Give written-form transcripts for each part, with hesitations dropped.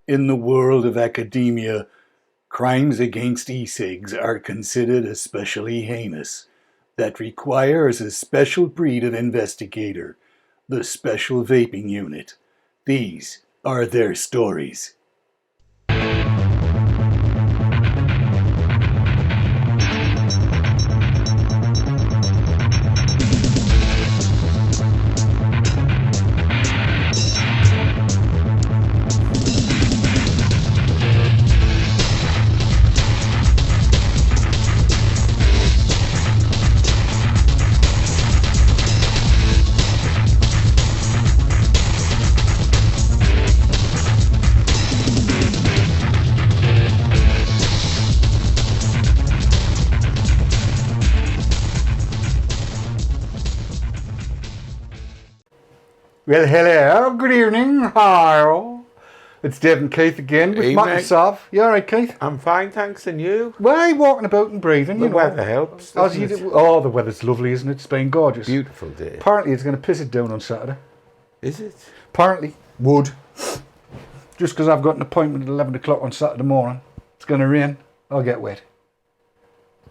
In the world of academia, crimes against e-cigs are considered especially heinous. That requires a special breed of investigator, the Special Vaping Unit. These are their stories. Well, hello, good evening, hello. It's Dave and Keith again with Matt and Sav. You alright, Keith? I'm fine, thanks, and you? Well, walking about and breathing, The weather helps. As you do. Oh, the weather's lovely, isn't it? It's been gorgeous. Beautiful day. Apparently it's going to piss it down on Saturday. Is it? Apparently, would. Just because I've got an appointment at 11 o'clock on Saturday morning. It's going to rain, I'll get wet.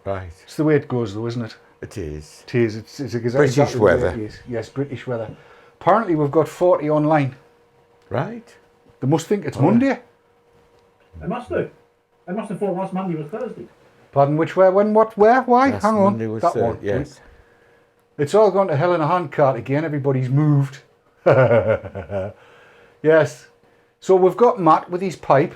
Right. It's the way it goes though, isn't it? It is. It is. It's exactly British the way weather. it is. Yes, British weather. Apparently we've got 40 online. Right. They must think it's Monday. They must do. They must have thought last Monday was Thursday. Pardon, which, where, when, what, where, why? Last Hang on. Monday was that one. yes. It's all gone to hell in a handcart again. Everybody's moved. Yes. So we've got Matt with his pipe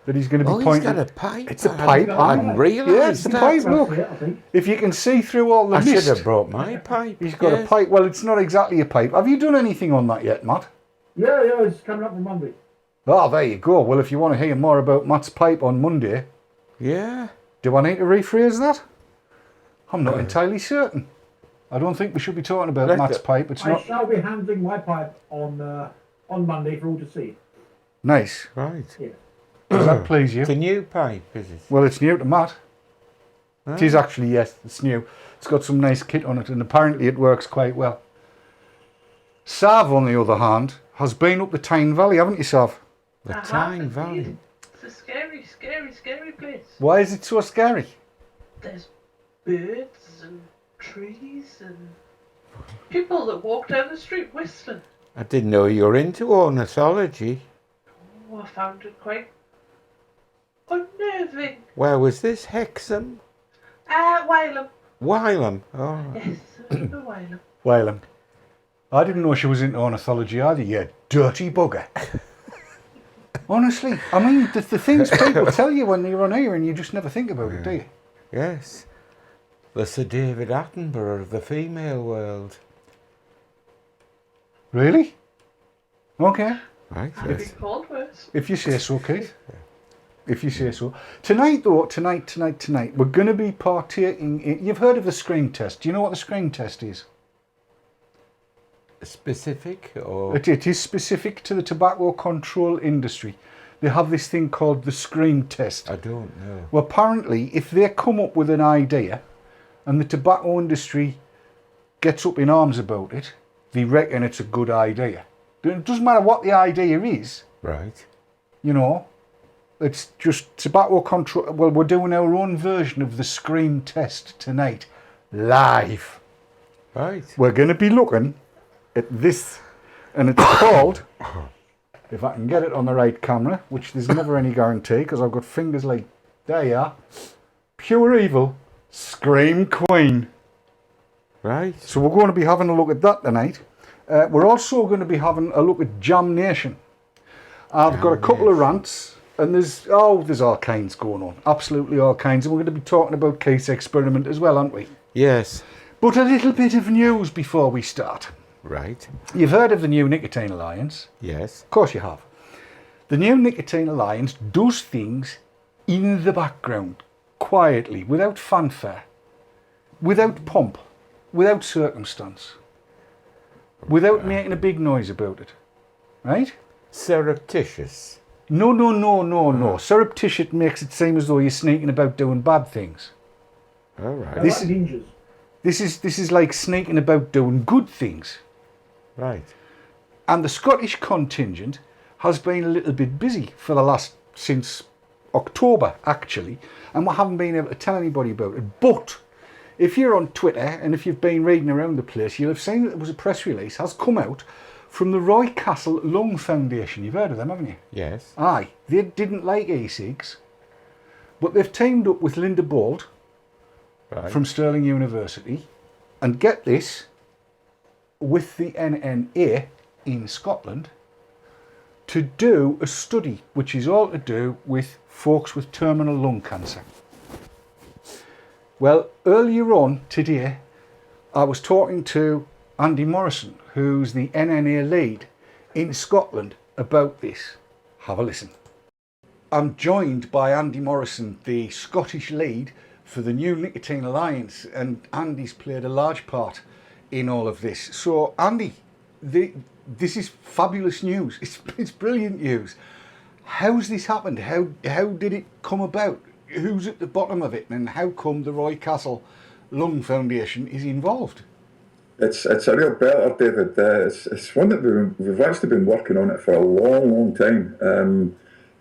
that he's going to be pointing. He's got a pipe. It's a pipe. I hadn't realised Yeah, it's a that. pipe. Look, I think. if you can see through all the I mist. should have brought my pipe. He's got a pipe. Well, it's not exactly a pipe. Have you done anything on that yet, Matt? Yeah, it's coming up on Monday. Oh, there you go. Well, if you want to hear more about Matt's pipe on Monday, Yeah. do I need to rephrase that? I'm not entirely certain. I don't think we should be talking about Matt's pipe. It's I not shall be handling my pipe on Monday for all to see. nice. Right. Yeah. Does that please you? It's a new pipe, is it? Well, it's new to Matt. It is actually, yes, it's new. It's got some nice kit on it, and apparently it works quite well. Sav, on the other hand, has been up the Tyne Valley, haven't you, Sav? The Tyne Valley. It's a scary, scary, scary place. Why is it so scary? There's birds and trees and people that walk down the street whistling. I didn't know you were into ornithology. Oh, I found it quite unnerving. Where was this? Hexham? Wylam. Wylam. Oh, right. Yes, Wylam. Whalem. I didn't know she was into ornithology either, you dirty bugger. Honestly, I mean, the things people tell you when you're on here and you just never think about it, do you? Yes. The Sir David Attenborough of the female world. Really? Okay. Right, I've yes. been called worse. If you say so, Keith. If you say so. Tonight, though, tonight, we're going to be partaking in... You've heard of the screen test. Do you know what the screen test is? Specific or... It is specific to the tobacco control industry. They have this thing called the screen test. I don't know. Well, apparently, if they come up with an idea and the tobacco industry gets up in arms about it, they reckon it's a good idea. It doesn't matter what the idea is, Right. you know. It's just tobacco control. Well, we're doing our own version of the screen test tonight, live. Right. We're going to be looking at this, and it's called, if I can get it on the right camera, which there's never any guarantee because I've got fingers like, there you are, Pure Evil Scream Queen. Right. So we're going to be having a look at that tonight. We're also going to be having a look at JamNation. I've got a couple of rants, and there's all kinds going on, absolutely all kinds, and we're going to be talking about Keith's experiment as well, aren't we? Yes. But a little bit of news before we start. Right. You've heard of the new Nicotine Alliance? Yes. Of course you have. The new Nicotine Alliance does things in the background, quietly, without fanfare, without pomp, without circumstance, without making a big noise about it. Right? Surreptitious. No. Surreptitious makes it seem as though you're sneaking about doing bad things. All right. They're like ninjas. This is like sneaking about doing good things. Right. And the Scottish contingent has been a little bit busy for the last, since October actually, and we haven't been able to tell anybody about it. But if you're on Twitter and if you've been reading around the place, you'll have seen that there was a press release has come out from the Roy Castle Lung Foundation. You've heard of them, haven't you? Yes. Aye, they didn't like e-cigs, but they've teamed up with Linda Bolt Right. from Stirling University, and get this, with the NNA in Scotland, to do a study which is all to do with folks with terminal lung cancer. Well, earlier on today, I was talking to Andy Morrison, who's the NNA lead in Scotland, about this. Have a listen. I'm joined by Andy Morrison, the Scottish lead for the New Nicotine Alliance, and Andy's played a large part in all of this. So Andy, this is fabulous news. It's brilliant news. How's this happened? How did it come about? Who's at the bottom of it, and how come the Roy Castle Lung Foundation is involved? It's a real belter, David. It's one that we've actually been working on it for a long time.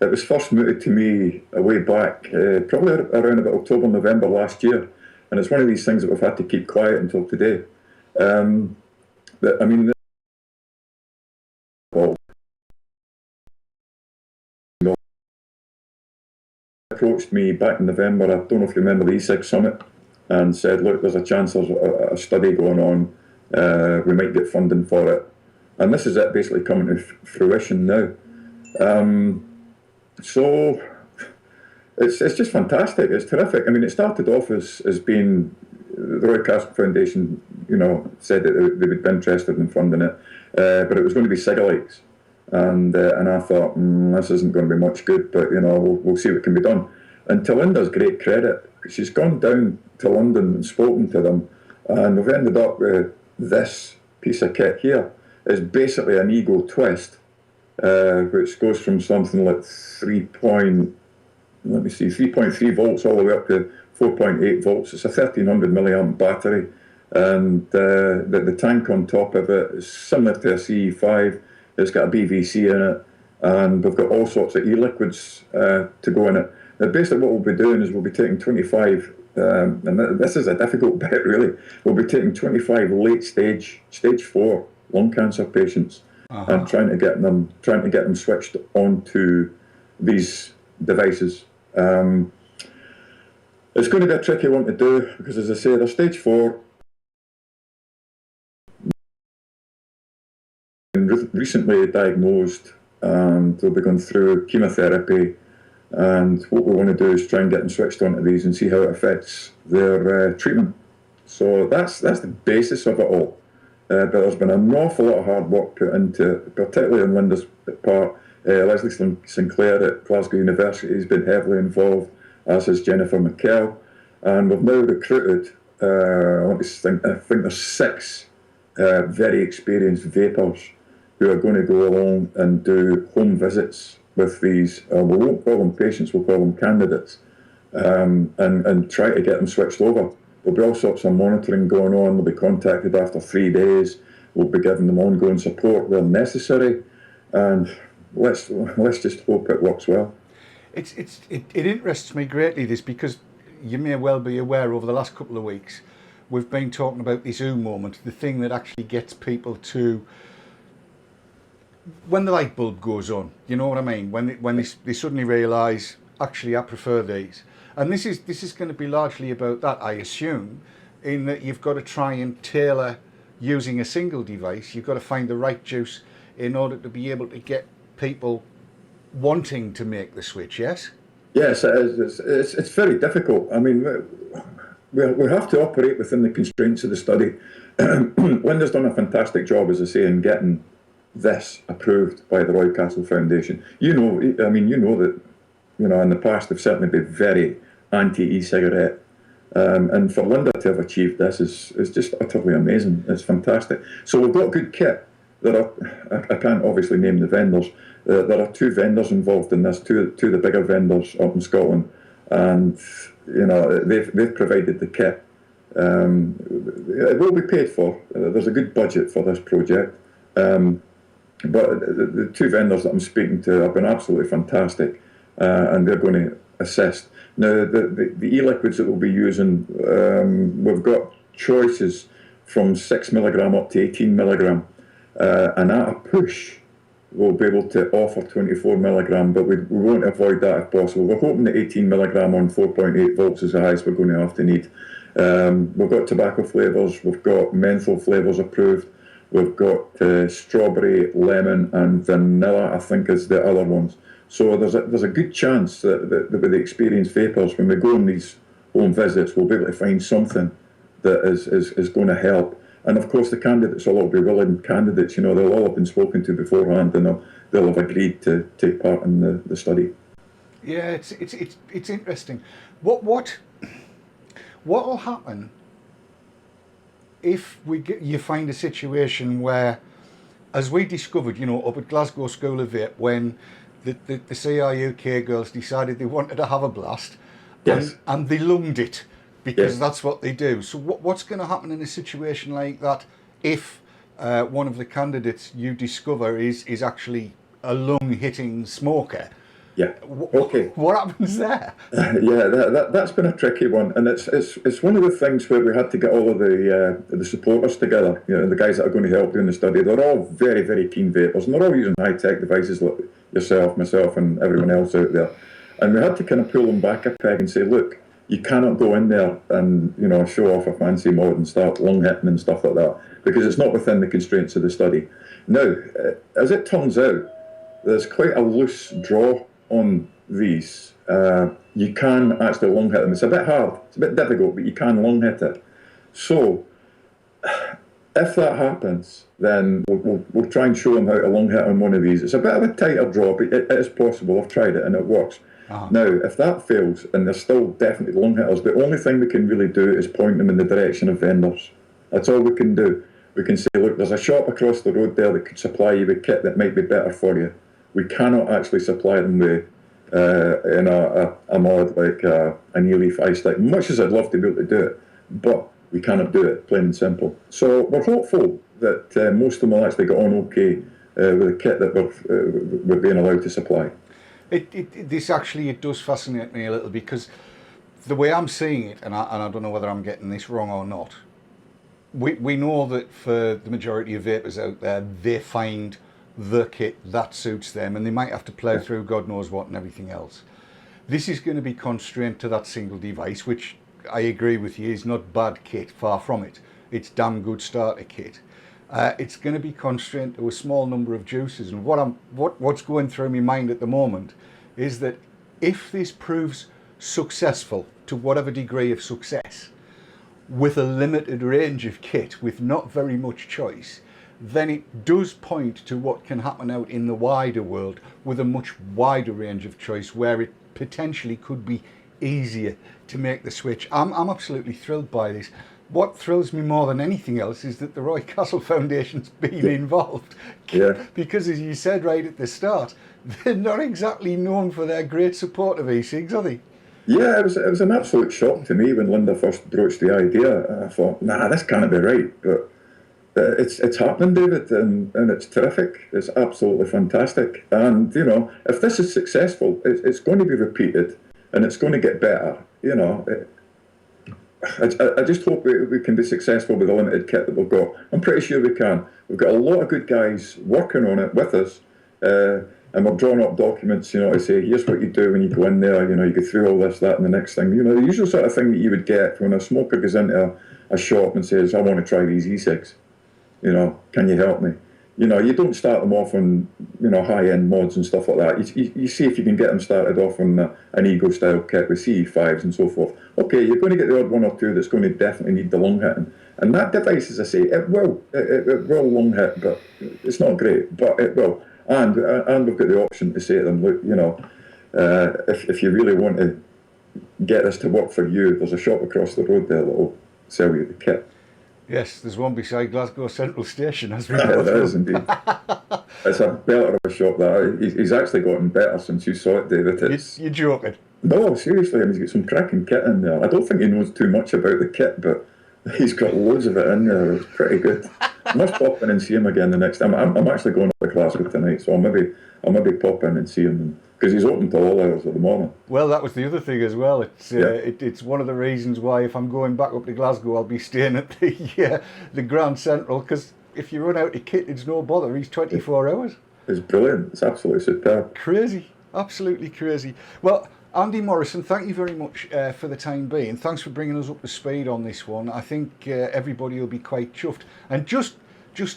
It was first mooted to me a way back, probably around about October, November last year, and it's one of these things that we've had to keep quiet until today. Approached me back in November. I don't know if you remember the e-cigs summit, and said, look, there's a chance there's a study going on, we might get funding for it, and this is it basically coming to fruition now. So it's just fantastic. It's terrific. I mean, it started off as being the Roy Castle Foundation, said that they would be interested in funding it, but it was going to be cig-a-likes. And I thought, this isn't going to be much good, but we'll see what can be done. And to Linda's great credit, she's gone down to London and spoken to them, and we've ended up with this piece of kit here. It's basically an ego twist, which goes from something like 3.3 volts all the way up to 4.8 volts. It's a 1300 milliamp battery, and the tank on top of it is similar to a CE5. It's got a BVC in it, and we've got all sorts of e-liquids to go in it. Now, basically what we'll be doing is we'll be taking 25, and this is a difficult bit really, we'll be taking 25 late stage 4 lung cancer patients, and trying to get them switched onto these devices. It's going to be a tricky one to do, because as I say, they're stage 4, recently diagnosed, and they'll be going through chemotherapy, and what we want to do is try and get them switched onto these and see how it affects their treatment. So that's the basis of it all. But there's been an awful lot of hard work put into it, particularly on Linda's part. Leslie Sinclair at Glasgow University has been heavily involved, as has Jennifer McKell, and we've now recruited, I think there's 6 very experienced vapors who are going to go along and do home visits with these, we won't call them patients, we'll call them candidates, and try to get them switched over. There'll be all sorts of monitoring going on. They'll be contacted after 3 days. We'll be giving them ongoing support where necessary, and let's just hope it works well. It interests me greatly, this, because you may well be aware over the last couple of weeks we've been talking about this ooh moment, the thing that actually gets people to, when the light bulb goes on, you know what I mean? When they suddenly realise, actually, I prefer these. And this is going to be largely about that, I assume, in that you've got to try and tailor, using a single device, you've got to find the right juice in order to be able to get people wanting to make the switch, yes? Yes, it is. It's very difficult. I mean, we have to operate within the constraints of the study. Linda's done a fantastic job, as I say, in getting this approved by the Roy Castle Foundation. You know that, in the past they've certainly been very anti-e-cigarette, and for Linda to have achieved this is just utterly amazing. It's fantastic. So we've got good kit. I can't obviously name the vendors. There are 2 vendors involved in this, two of the bigger vendors up in Scotland, and they've provided the kit. It will be paid for. There's a good budget for this project. But the two vendors that I'm speaking to have been absolutely fantastic, and they're going to assist. Now, the e-liquids that we'll be using, we've got choices from 6 milligram up to 18 milligram, and at a push, we'll be able to offer 24 milligram, but we won't avoid that if possible. We're hoping that 18 milligram on 4.8 volts is the highest we're going to have to need. We've got tobacco flavours, we've got menthol flavours approved, we've got strawberry, lemon and vanilla, I think is the other ones. So there's a good chance that with the experienced vapors, when we go on these home visits, we'll be able to find something that is going to help. And of course, the candidates will all be willing candidates. They'll all have been spoken to beforehand, and they'll have agreed to take part in the study. Yeah, it's interesting. What will happen if you find a situation where, as we discovered, up at Glasgow School of Vape, when the CRUK girls decided they wanted to have a blast, Yes. and they lunged it, because Yes. that's what they do. So what's going to happen in a situation like that if one of the candidates you discover is actually a lung-hitting smoker? Yeah. Okay. What happens there? Yeah, that's been a tricky one, and it's one of the things where we had to get all of the supporters together. The guys that are going to help doing the study. They're all very, very keen vapors, and they're all using high-tech devices like yourself, myself, and everyone else out there. And we had to kind of pull them back a peg and say, look, you cannot go in there and show off a fancy mod and start lung hitting and stuff like that, because it's not within the constraints of the study. Now, as it turns out, there's quite a loose draw on these. You can actually lung hit them. It's a bit hard, it's a bit difficult, but you can lung hit it. So, if that happens, then we'll try and show them how to lung hit on one of these. It's a bit of a tighter draw, but it is possible. I've tried it and it works. Uh-huh. Now, if that fails, and they're still definitely lung hitters, the only thing we can really do is point them in the direction of vendors. That's all we can do. We can say, look, there's a shop across the road there that could supply you with kit that might be better for you. We cannot actually supply them with in a mod like an e-leaf ice stick, much as I'd love to be able to do it, but we cannot do it, plain and simple. So we're hopeful that most of them will actually get on okay with the kit that we're being allowed to supply. This actually does fascinate me a little, because the way I'm seeing it, and I don't know whether I'm getting this wrong or not, we know that for the majority of vapors out there, they find the kit that suits them, and they might have to plough through God knows what and everything else. This is going to be constrained to that single device, which I agree with you is not bad kit, far from it. It's damn good starter kit. It's going to be constrained to a small number of juices, and what's going through my mind at the moment is that if this proves successful to whatever degree of success, with a limited range of kit, with not very much choice, then it does point to what can happen out in the wider world with a much wider range of choice, where it potentially could be easier to make the switch. I'm absolutely thrilled by this. What thrills me more than anything else is that the Roy Castle Foundation's been involved. Yeah. Because, as you said right at the start, they're not exactly known for their great support of e-cigs, are they? Yeah, it was an absolute shock to me when Linda first broached the idea. I thought, nah, this can't be right. But it's happening, David, and it's terrific. It's absolutely fantastic. And, if this is successful, it's going to be repeated and it's going to get better. I just hope we can be successful with the limited kit that we've got. I'm pretty sure we can. We've got a lot of good guys working on it with us. And we're drawing up documents, to say, here's what you do when you go in there, you go through all this, that, and the next thing. The usual sort of thing that you would get when a smoker goes into a shop and says, I want to try these e-cigs. Can you help me? You don't start them off on, high-end mods and stuff like that. You see if you can get them started off on an Ego-style kit with CE5s and so forth. Okay, you're going to get the odd one or two that's going to definitely need the lung hitting. And that device, as I say, it will lung hit, but it's not great, but it will. And we've got the option to say to them, look, if you really want to get this to work for you, there's a shop across the road there that will sell you the kit. Yes, there's one beside Glasgow Central Station, as we know. There is indeed. It's a better of a shop. He's actually gotten better since you saw it, David. You're joking. No, seriously, he's got some cracking kit in there. I don't think he knows too much about the kit, but He's got loads of it in there. It's pretty good. I must pop in and see him again the next time. I'm actually going up to Glasgow tonight, so I'll maybe pop in and see him because he's open to all hours at the moment. Well, that was the other thing as well. It's Yeah. it's one of the reasons why if I'm going back up to Glasgow, I'll be staying at the Grand Central, because if you run out of kit, it's no bother. He's 24 hours. It's brilliant. It's absolutely superb. Crazy, absolutely crazy. Well, Andy Morrison, thank you very much for the time being. Thanks for bringing us up to speed on this one. I think everybody will be quite chuffed. And just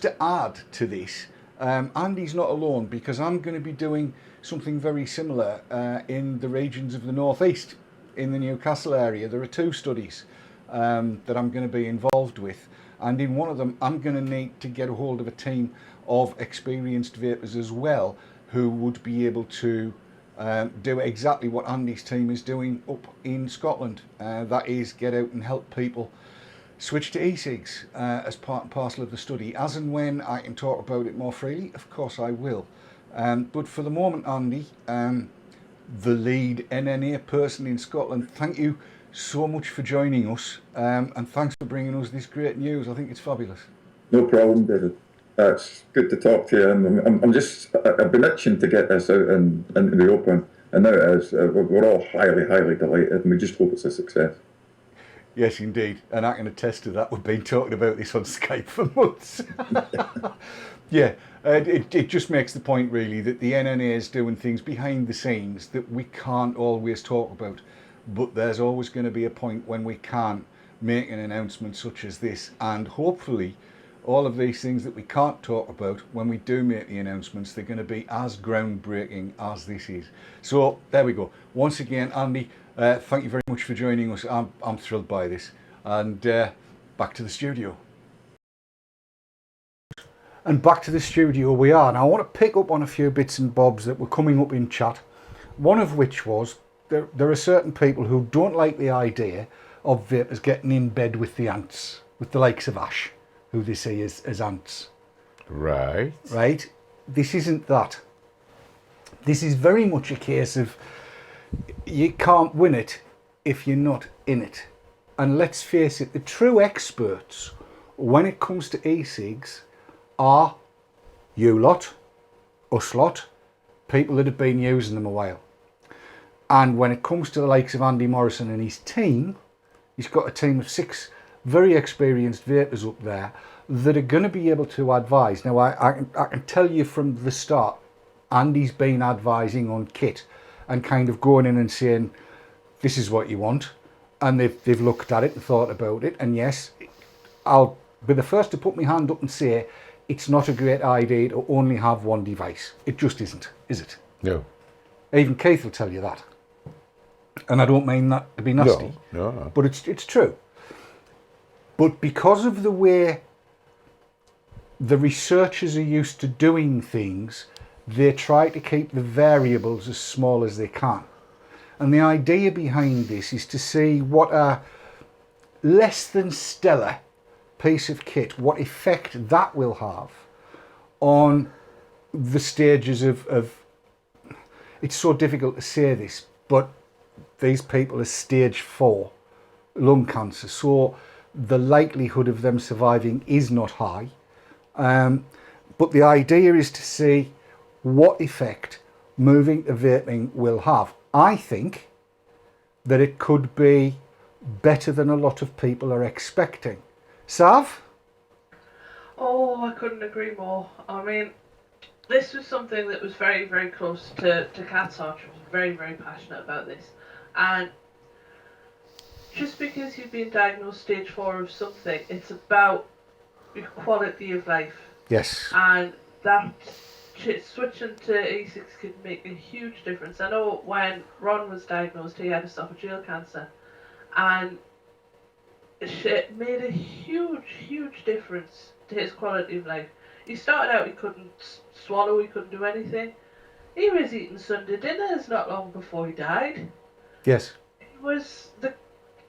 to add to this, Andy's not alone, because I'm going to be doing something very similar in the regions of the northeast, in the Newcastle area. There are 2 studies that I'm going to be involved with, and in one of them I'm going to need to get a hold of a team of experienced vapers as well, who would be able to do exactly what Andy's team is doing up in Scotland. That is, get out and help people switch to e-cigs as part and parcel of the study. As and when I can talk about it more freely, of course I will. But for the moment, Andy, the lead NNA person in Scotland, thank you so much for joining us, and thanks for bringing us this great news. I think it's fabulous. No problem, David. It's good to talk to you. And I've been itching to get this out into the open, and now it is. We're all highly, highly delighted, and we just hope it's a success. Yes, indeed. And I can attest to that. We've been talking about this on Skype for months. Yeah, it just makes the point, really, that the NNA is doing things behind the scenes that we can't always talk about. But there's always going to be a point when we can make an announcement such as this. And hopefully, all of these things that we can't talk about, when we do make the announcements, they're going to be as groundbreaking as this is. So there we go. Once again, Andy, thank you very much for joining us. I'm thrilled by this. And back to the studio. And back to the studio we are. Now I want to pick up on a few bits and bobs that were coming up in chat. One of which was, there are certain people who don't like the idea of vapers getting in bed with the ants, with the likes of Ash, who they see as ants. Right. Right? This isn't that. This is very much a case of you can't win it if you're not in it. And let's face it, the true experts when it comes to e-cigs are you lot, us lot, people that have been using them a while. And when it comes to the likes of Andy Morrison and his team, he's got a team of 6 very experienced vapers up there that are going to be able to advise. Now, I can tell you from the start, Andy's been advising on kit and kind of going in and saying, this is what you want. And they've looked at it and thought about it. And yes, I'll be the first to put my hand up and say, it's not a great idea to only have one device. It just isn't, is it? No. Even Keith will tell you that. And I don't mean that to be nasty. No. But it's true. But because of the way the researchers are used to doing things, they try to keep the variables as small as they can. And the idea behind this is to see what a less than stellar piece of kit, what effect that will have on the stages of it's so difficult to say this, but these people are stage 4 lung cancer, so the likelihood of them surviving is not high. But the idea is to see what effect moving to vaping will have. I think that it could be better than a lot of people are expecting. Sav? Oh, I couldn't agree more. I mean, this was something that was very, very close to Kat's heart. She was very, very passionate about this. And just because you've been diagnosed stage 4 of something, it's about your quality of life. Yes. And that switching to e-cigs could make a huge difference. I know when Ron was diagnosed, he had esophageal cancer. And it made a huge, huge difference to his quality of life. He started out, he couldn't swallow, he couldn't do anything. He was eating Sunday dinners not long before he died. Yes. It was the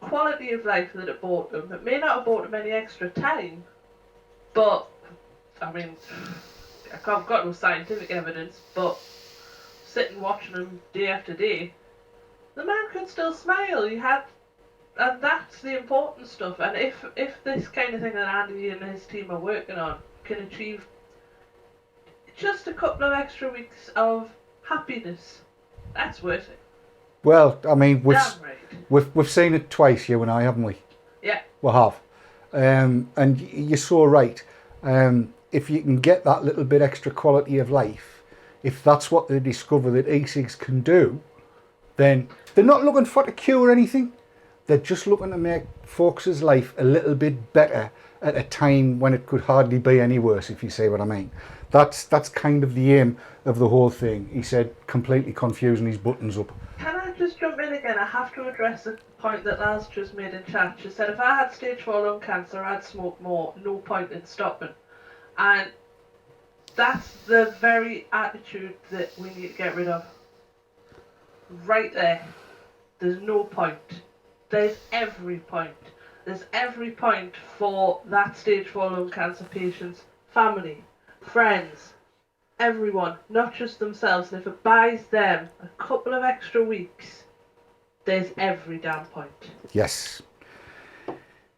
quality of life that it brought him. It may not have brought him any extra time, but, I mean, I've got no scientific evidence, but sitting watching him day after day, the man could still smile. He had And that's the important stuff. And if this kind of thing that Andy and his team are working on can achieve just a couple of extra weeks of happiness, that's worth it. Well, I mean, Damn right. we've seen it twice, you and I, haven't we? Yeah. We have. And you're so right. If you can get that little bit extra quality of life, if that's what they discover that e-cigs can do, then they're not looking for to cure anything. They're just looking to make folks' life a little bit better at a time when it could hardly be any worse, if you see what I mean. That's kind of the aim of the whole thing. He said, completely confusing his buttons up. Can I just jump in again? I have to address the point that Laz just made in chat. She said if I had stage 4 lung cancer, I'd smoke more. No point in stopping. And that's the very attitude that we need to get rid of. Right there. There's no point. There's every point. There's every point for that stage 4 lung cancer patient's family, friends, everyone, not just themselves. And if it buys them a couple of extra weeks, there's every damn point. Yes.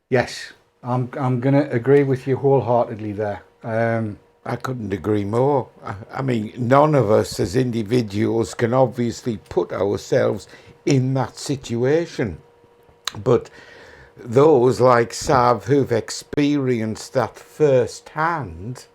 Yes. I'm going to agree with you wholeheartedly there. I couldn't agree more. I mean, none of us as individuals can obviously put ourselves in that situation. But those like Sav who've experienced that firsthand,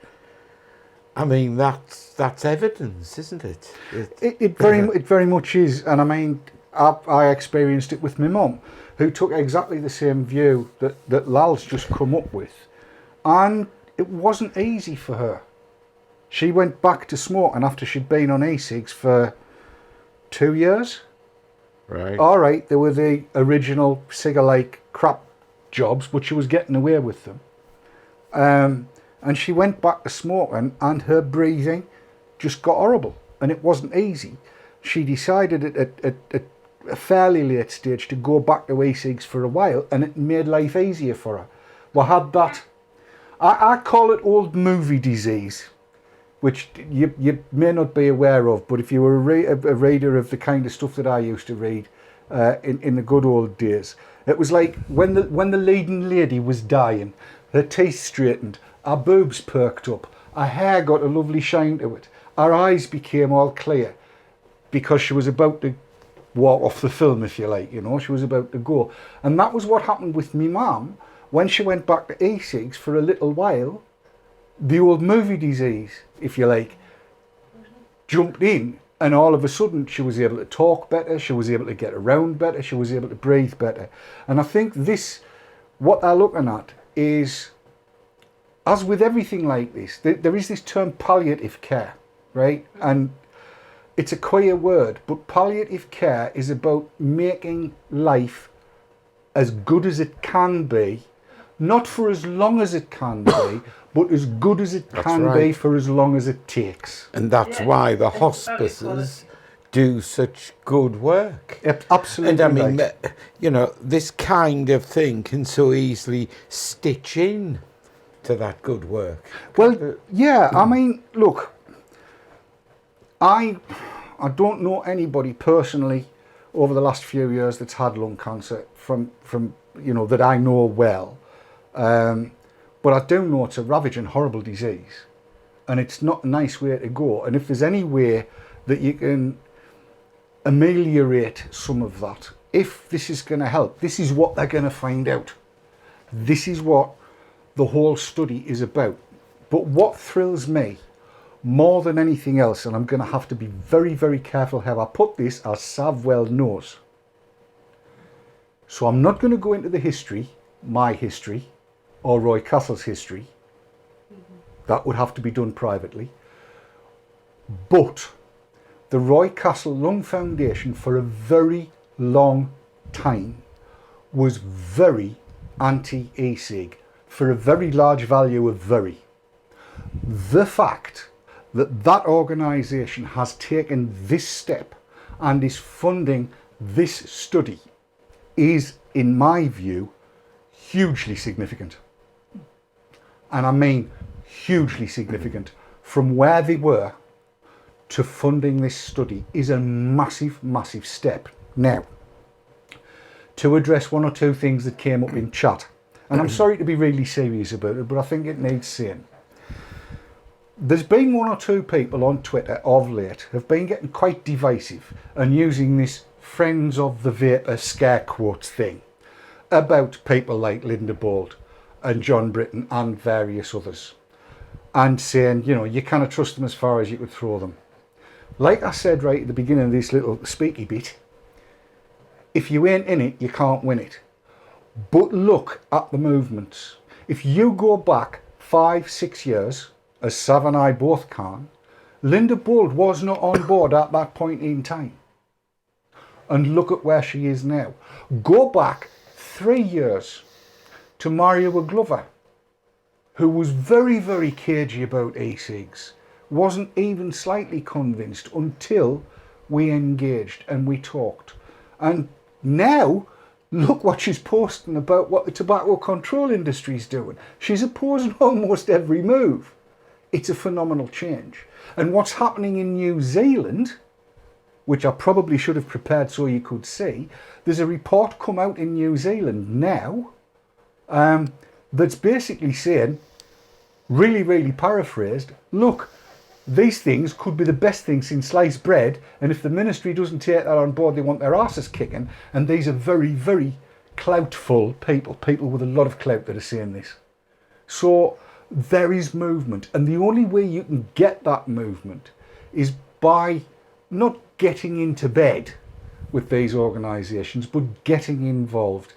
I mean, that's evidence, isn't it? It very much is. And I mean, I experienced it with my mum, who took exactly the same view that Lal's just come up with. And it wasn't easy for her. She went back to smoking after she'd been on e-cigs for 2 years. Right. All right, they were the original cigar-like crap jobs, but she was getting away with them. And she went back to smoking, and her breathing just got horrible, and it wasn't easy. She decided at a fairly late stage to go back to e-cigs for a while, and it made life easier for her. We had that, I call it old movie disease, which you may not be aware of, but if you were a reader of the kind of stuff that I used to read in the good old days, it was like when the leading lady was dying, her teeth straightened, her boobs perked up, her hair got a lovely shine to it, her eyes became all clear, because she was about to walk off the film, if you like, you know, she was about to go. And that was what happened with me mum when she went back to e-cigs for a little while. The old movie disease, if you like, jumped in, and all of a sudden she was able to talk better, she was able to get around better, she was able to breathe better. And I think what they're looking at is, as with everything like this, there is this term palliative care, right? And it's a queer word, but palliative care is about making life as good as it can be, not for as long as it can be, but as good as it can be for as long as it takes. And that's why the hospices do such good work. Absolutely. And I mean, right. you know, this kind of thing can so easily stitch in to that good work. Well, yeah, I mean, look, I don't know anybody personally over the last few years that's had lung cancer from you know, that I know well. But I do know it's a ravaging, horrible disease, and it's not a nice way to go. And if there's any way that you can ameliorate some of that, if this is going to help, this is what they're going to find out. This is what the whole study is about. But what thrills me more than anything else, and I'm going to have to be very, very careful how I put this, as Sav well knows. So I'm not going to go into the history, my history, or Roy Castle's history. That would have to be done privately. But the Roy Castle Lung Foundation for a very long time was very anti-e-cig, for a very large value of very. The fact that organisation has taken this step and is funding this study is, in my view, hugely significant. And I mean hugely significant. From where they were to funding this study is a massive, massive step. Now, to address one or two things that came up in chat. And I'm sorry to be really serious about it, but I think it needs saying. There's been one or two people on Twitter of late have been getting quite divisive and using this friends of the vapor scare quotes thing about people like Linda Bolt and John Britton and various others, and saying, you know, you cannot trust them as far as you could throw them. Like I said right at the beginning of this little speaky bit, if you ain't in it, you can't win it. But look at the movements. If you go back 5-6 years, as Sav and I both can, Linda Bolt was not on board at that point in time. And look at where she is now. Go back 3 years to Mario Glover, who was very, very cagey about e-cigs, wasn't even slightly convinced until we engaged and we talked. And now, look what she's posting about what the tobacco control industry is doing. She's opposing almost every move. It's a phenomenal change. And what's happening in New Zealand, which I probably should have prepared so you could see, there's a report come out in New Zealand now that's basically saying, really, really paraphrased, look, these things could be the best thing since sliced bread, and if the ministry doesn't take that on board, they want their asses kicking. And these are very, very cloutful people with a lot of clout that are saying this. So there is movement, and the only way you can get that movement is by not getting into bed with these organisations, but getting involved,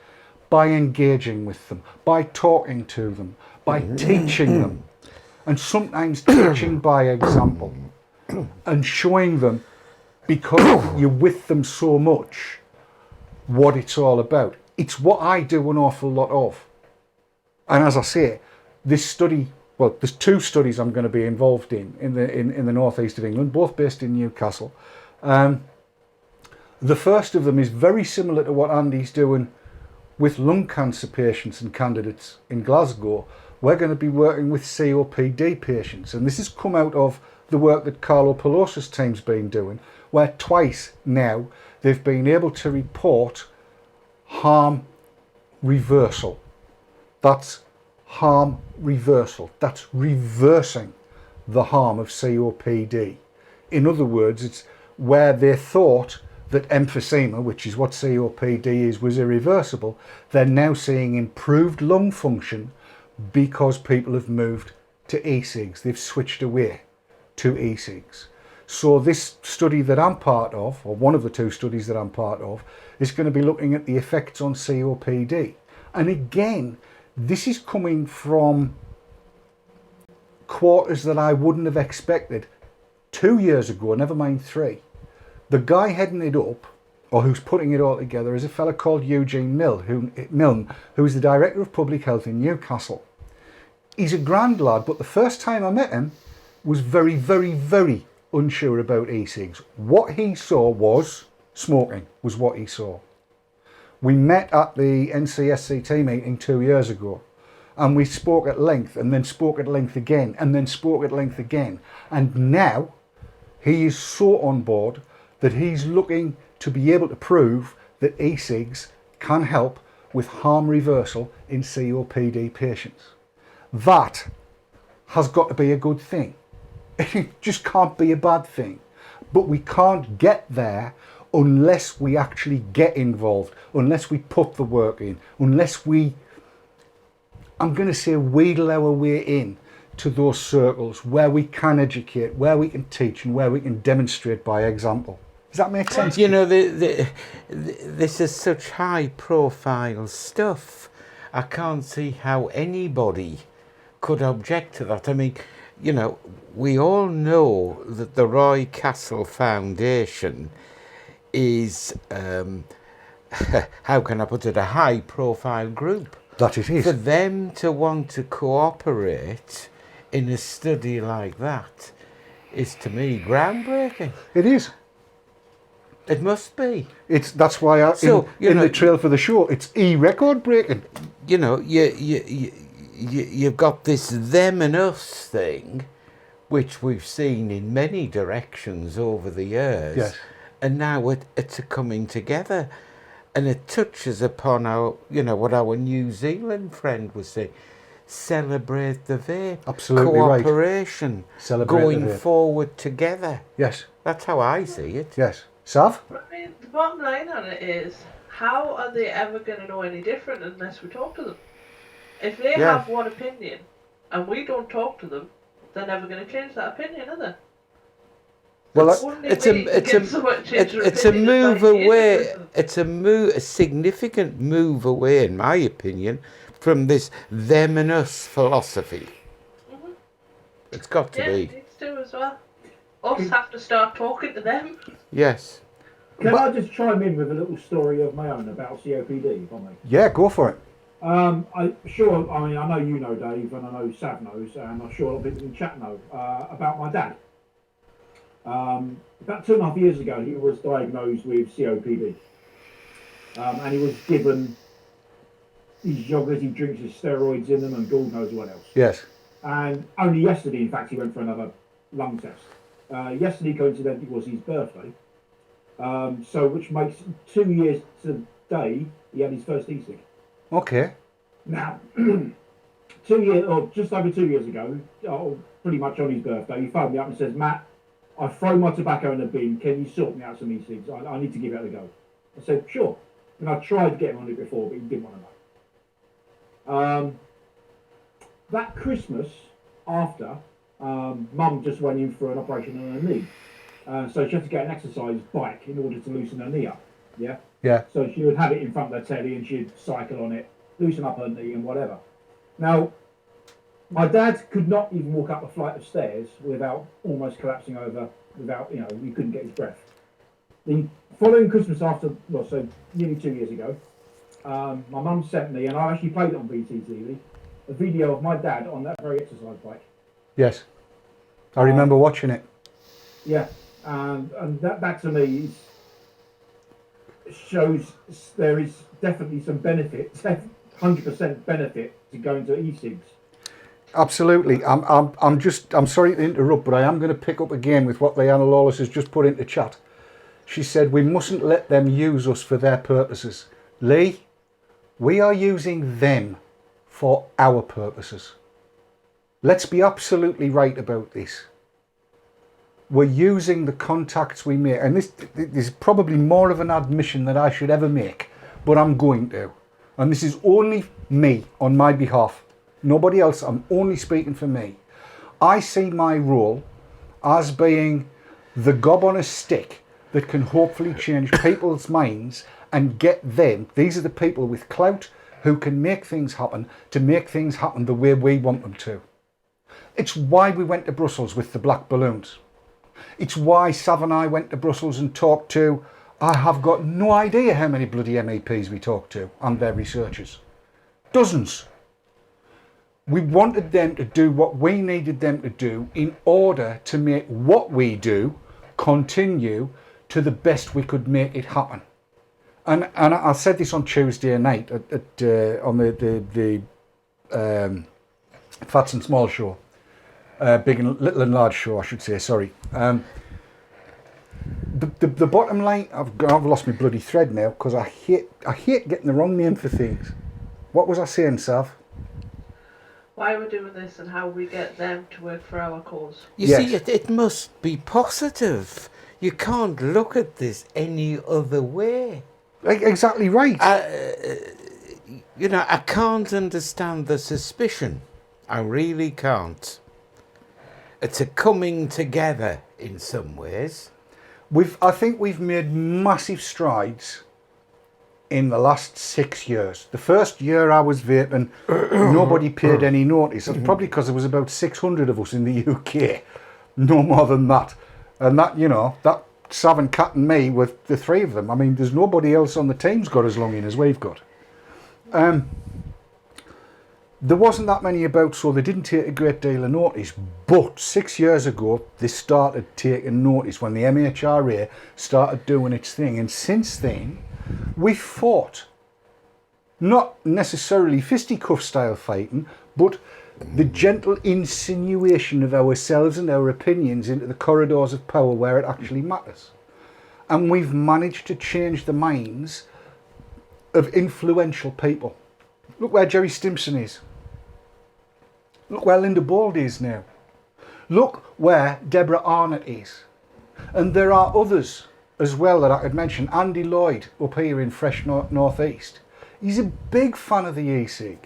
by engaging with them, by talking to them, by teaching them, and sometimes teaching by example, and showing them, because you're with them so much, what it's all about. It's what I do an awful lot of. And as I say, this study, well, there's 2 studies I'm going to be involved in the northeast of England, both based in Newcastle. The first of them is very similar to what Andy's doing with lung cancer patients and candidates in Glasgow. We're going to be working with COPD patients, and this has come out of the work that Carlo Pelosi's team's been doing, where twice now they've been able to report harm reversal. That's harm reversal. That's reversing the harm of COPD. In other words, it's where they thought that emphysema, which is what COPD is, was irreversible. They're now seeing improved lung function because people have moved to e-cigs. They've switched away to e-cigs. So this study that I'm part of, or one of the 2 studies that I'm part of, is going to be looking at the effects on COPD. And again, this is coming from quarters that I wouldn't have expected 2 years ago, never mind 3. The guy heading it up, or who's putting it all together, is a fella called Eugene Milne, who is the Director of Public Health in Newcastle. He's a grand lad, but the first time I met him was very, very, very unsure about e-cigs. What he saw was smoking, was what he saw. We met at the NCSCT meeting 2 years ago, and we spoke at length, and then spoke at length again, and then spoke at length again. And now he is so on board that he's looking to be able to prove that e-cigs can help with harm reversal in COPD patients. That has got to be a good thing. It just can't be a bad thing. But we can't get there unless we actually get involved, unless we put the work in, unless we, I'm going to say, wheedle our way in to those circles where we can educate, where we can teach, and where we can demonstrate by example. Does that make sense? You know, this is such high profile stuff. I can't see how anybody could object to that. I mean, you know, we all know that the Roy Castle Foundation is, how can I put it, a high profile group. That it is. For them to want to cooperate in a study like that is, to me, groundbreaking. It is. It must be. That's why So, in know, the trail for the show, it's record breaking. You know, you've got this them and us thing, which we've seen in many directions over the years. Yes. And now it's a coming together. And it touches upon our, what our New Zealand friend was saying. Celebrate the vape. Absolutely right. Cooperation. Celebrate going the vape. forward together. Yes. That's how I see it. Yes. Sav? I mean, the bottom line on it is, how are they ever going to know any different unless we talk to them? If they have one opinion and we don't talk to them, they're never going to change that opinion, are they? Well, it's a move away. It's a significant move away, in my opinion, from this them and us philosophy. Mm-hmm. It's got to be. It needs to as well. Us have to start talking to them. Yes. Can I just chime in with a little story of my own about COPD, if I may? Yeah, go for it. I know you know Dave, and I know Sav knows, and I'm sure a lot of people in chat know about my dad. About 2.5 years ago, he was diagnosed with COPD, and he was given his yogurt, he drinks his steroids in them, and God knows what else. Yes. And only yesterday, in fact, he went for another lung test. Yesterday, coincidentally, was his birthday, so which makes 2 years today he had his first e-cig. Okay. Now, 2 years, or just over 2 years ago, pretty much on his birthday, he phoned me up and says, "Matt, I've thrown my tobacco in the bin. Can you sort me out some e-cigs? I need to give it a go." I said, "Sure." And I tried to get him on it before, but he didn't want to know. That Christmas, after, Mum just went in for an operation on her knee. So she had to get an exercise bike in order to loosen her knee up. Yeah? Yeah. So she would have it in front of the telly and she'd cycle on it, loosen up her knee and whatever. Now, my dad could not even walk up a flight of stairs without almost collapsing over, he couldn't get his breath. The following Christmas after, so nearly 2 years ago, my mum sent me, and I actually played it on VTTV, a video of my dad on that very exercise bike. Yes. I remember watching it. Yeah, and that to me shows there is definitely some benefit, 100% benefit to going to e-cigs. Absolutely. I'm sorry to interrupt, but I am going to pick up again with what Leanna Lawless has just put into chat. She said we mustn't let them use us for their purposes. Lee, we are using them for our purposes. Let's be absolutely right about this. We're using the contacts we make, and this is probably more of an admission that I should ever make, but I'm going to. And this is only me on my behalf. Nobody else. I'm only speaking for me. I see my role as being the gob on a stick that can hopefully change people's minds and get them, these are the people with clout who can make things happen, to make things happen the way we want them to. It's why we went to Brussels with the black balloons. It's why Sav and I went to Brussels and talked to, I have got no idea how many bloody MEPs we talked to and their researchers. Dozens. We wanted them to do what we needed them to do in order to make what we do continue to the best we could make it happen. And I said this on Tuesday night on the Fats and Small show. Big and Little and Large show, I should say, sorry. The bottom line, I've lost my bloody thread now because I hate getting the wrong name for things. What was I saying, Sav? Why we're doing this and how we get them to work for our cause. You see, it must be positive. You can't look at this any other way. Exactly right. I can't understand the suspicion. I really can't. It's a coming together in some ways. I think we've made massive strides in the last 6 years. The first year I was vaping, nobody paid any notice. That's probably because there was about 600 of us in the UK. No more than that. And that, that Sav and Kat and me were the three of them. I mean, there's nobody else on the team's got as long in as we've got. There wasn't that many about, so they didn't take a great deal of notice. But 6 years ago, they started taking notice when the MHRA started doing its thing. And since then, we fought. Not necessarily fisticuff style fighting, but the gentle insinuation of ourselves and our opinions into the corridors of power where it actually matters. And we've managed to change the minds of influential people. Look where Jerry Stimson is. Look where Linda Bold is now. Look where Deborah Arnott is. And there are others as well that I could mention. Andy Lloyd up here in Fresh North East. He's a big fan of the e-cig,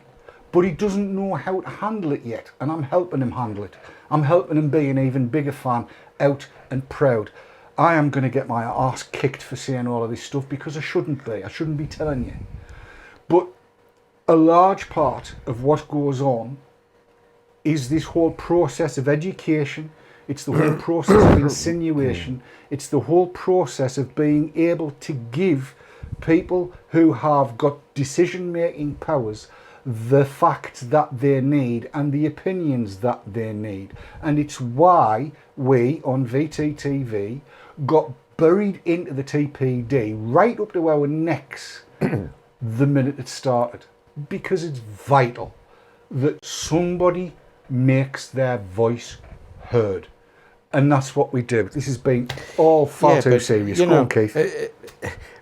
but he doesn't know how to handle it yet, and I'm helping him handle it. I'm helping him be an even bigger fan, out and proud. I am going to get my arse kicked for saying all of this stuff because I shouldn't be. I shouldn't be telling you. But a large part of what goes on is this whole process of education. It's the whole process of insinuation. It's the whole process of being able to give people who have got decision-making powers the facts that they need and the opinions that they need. And it's why we on VTTV got buried into the TPD right up to our necks the minute it started, because it's vital that somebody makes their voice heard. And that's what we do. This has been all far too serious. Go on, Keith.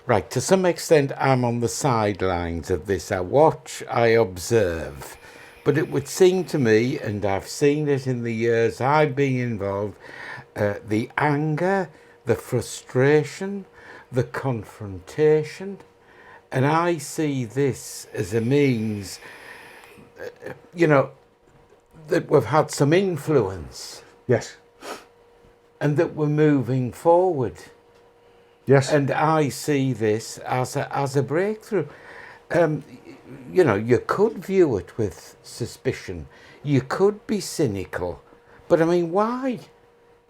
Right, to some extent I'm on the sidelines of this. I watch, I observe. But it would seem to me, and I've seen it in the years I've been involved, the anger, the frustration, the confrontation, and I see this as a means, that we've had some influence. Yes. And that we're moving forward. Yes. And I see this as a breakthrough. You could view it with suspicion. You could be cynical. But I mean, why?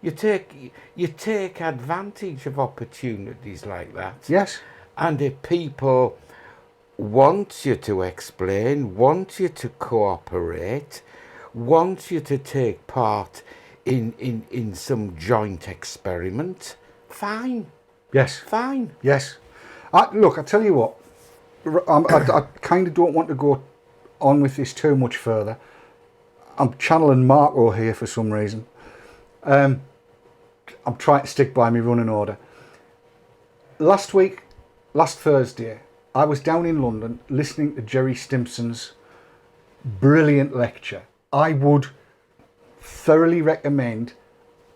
You take advantage of opportunities like that. Yes. And if people want you to explain, want you to cooperate, want you to take part in some joint experiment, fine. Yes. Fine. Yes. Look, I tell you what, I kind of don't want to go on with this too much further. I'm channeling Marco here for some reason. I'm trying to stick by my running order. Last Thursday, I was down in London listening to Jerry Stimson's brilliant lecture. I would thoroughly recommend,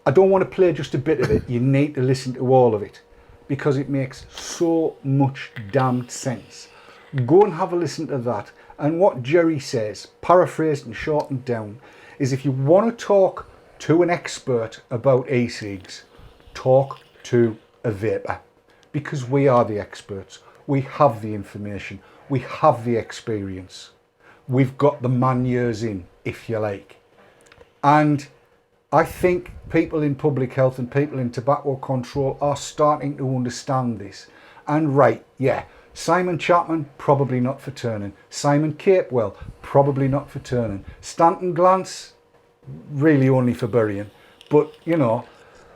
I don't want to play just a bit of it, you need to listen to all of it, because it makes so much damned sense. Go and have a listen to that. And what Jerry says, paraphrased and shortened down, is if you want to talk to an expert about e-cigs, talk to a vapor, because we are the experts. We have the information. We have the experience. We've got the man years in, if you like. And I think people in public health and people in tobacco control are starting to understand this. And right, yeah, Simon Chapman, probably not for turning. Simon Capewell, probably not for turning. Stanton Glance, really only for burying. But,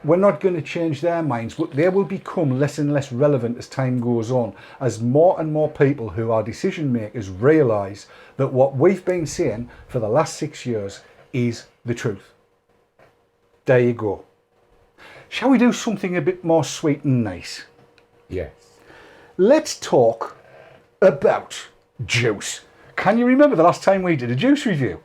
we're not going to change their minds, but they will become less and less relevant as time goes on, as more and more people who are decision makers realise that what we've been saying for the last 6 years is the truth. There you go. Shall we do something a bit more sweet and nice? Yes. Let's talk about juice. Can you remember the last time we did a juice review?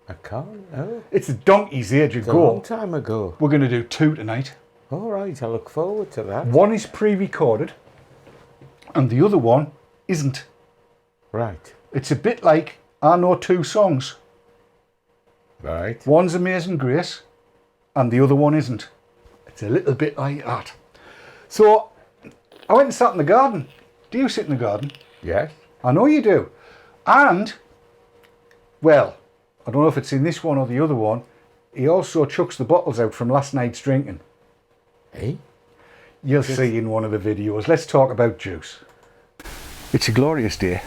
I can't, no. It's the donkey's age It's ago. a long time ago. We're going to do 2 tonight. All right, I look forward to that. One is pre-recorded and the other one isn't. Right. It's a bit like I know 2 songs. Right. One's Amazing Grace and the other one isn't. It's a little bit like that. So I went and sat in the garden. Do you sit in the garden? Yes. I know you do. And, well, I don't know if it's in this one or the other one, he also chucks the bottles out from last night's drinking. Eh? You'll see in one of the videos. Let's talk about juice. It's a glorious day.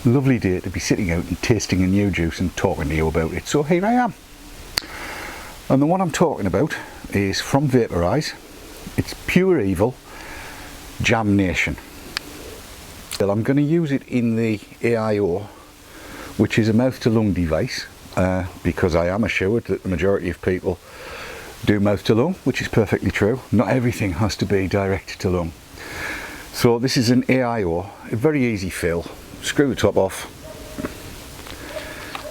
Lovely day to be sitting out and tasting a new juice and talking to you about it. So here I am. And the one I'm talking about is from Vaporize. It's Pure Evil JamNation. Well, I'm going to use it in the AIO, which is a mouth to lung device, because I am assured that the majority of people do mouth to lung, which is perfectly true. Not everything has to be direct to lung. So this is an AIO, a very easy fill. Screw the top off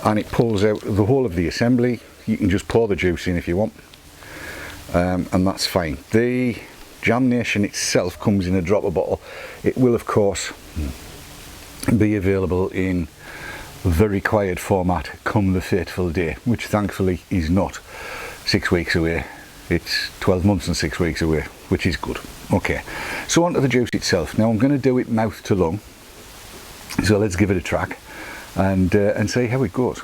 and it pulls out the whole of the assembly. You can just pour the juice in if you want, and that's fine. The JamNation itself comes in a dropper bottle. It will of course be available in very quiet format come the fateful day, which thankfully is not 6 weeks away. It's 12 months and 6 weeks away, which is good. Okay, so on to the juice itself. Now I'm going to do it mouth to lung, so let's give it a track and see how it goes.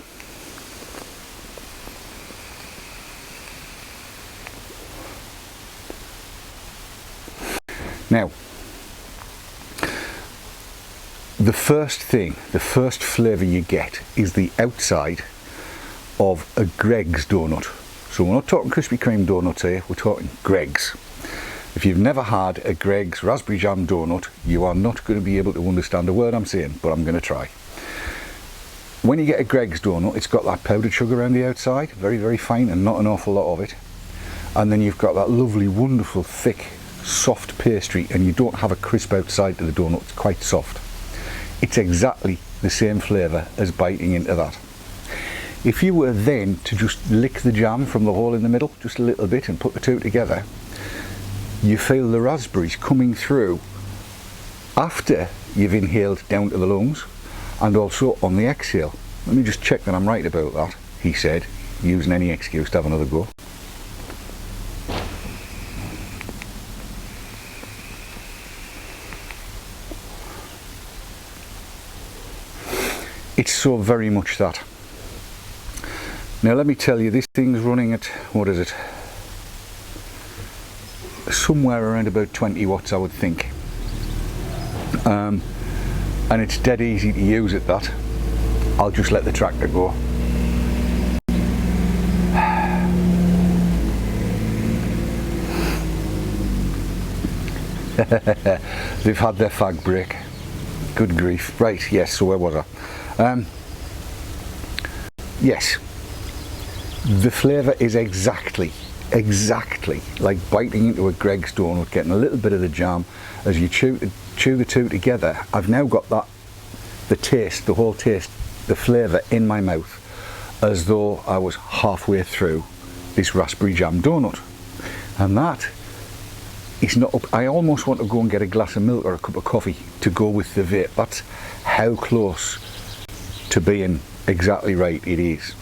Now, the first flavour you get is the outside of a Greggs donut. So we're not talking Krispy Kreme donuts here, we're talking Greggs. If you've never had a Greggs raspberry jam donut, you are not going to be able to understand a word I'm saying, but I'm going to try. When you get a Greggs donut, it's got that powdered sugar around the outside, very, very fine and not an awful lot of it. And then you've got that lovely, wonderful, thick, soft pastry, and you don't have a crisp outside to the donut, it's quite soft. It's exactly the same flavour as biting into that. If you were then to just lick the jam from the hole in the middle, just a little bit, and put the two together, you feel the raspberries coming through after you've inhaled down to the lungs and also on the exhale. Let me just check that I'm right about that, he said, using any excuse to have another go. It's so very much that. Now let me tell you, this thing's running at, what is it? Somewhere around about 20 watts I would think. And it's dead easy to use at that. I'll just let the tractor go. They've had their fag break. Good grief. Right, yes, so where was I? Yes, the flavour is exactly like biting into a Greggs donut, getting a little bit of the jam as you chew the two together. I've now got the taste, the whole taste, the flavour in my mouth as though I was halfway through this raspberry jam donut, and that is not up. I almost want to go and get a glass of milk or a cup of coffee to go with the vape. That's how close to being exactly right it is.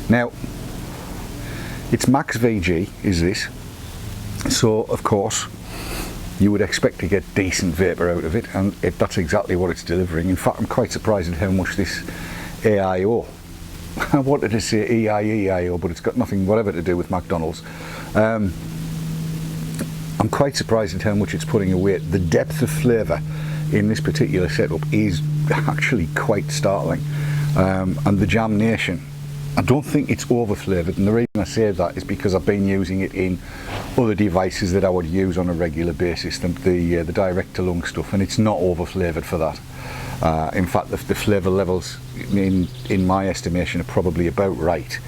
Now, it's max VG is this, so of course you would expect to get decent vapour out of it, and that's exactly what it's delivering. In fact, I'm quite surprised at how much this AIO, I wanted to say EIEIO, but it's got nothing whatever to do with McDonald's. I'm quite surprised at how much it's putting away. The depth of flavour in this particular setup is actually quite startling. And the JamNation, I don't think it's over flavoured, and the reason I say that is because I've been using it in other devices that I would use on a regular basis, the direct to lung stuff, and it's not over flavoured for that. In fact, the flavour levels in my estimation are probably about right,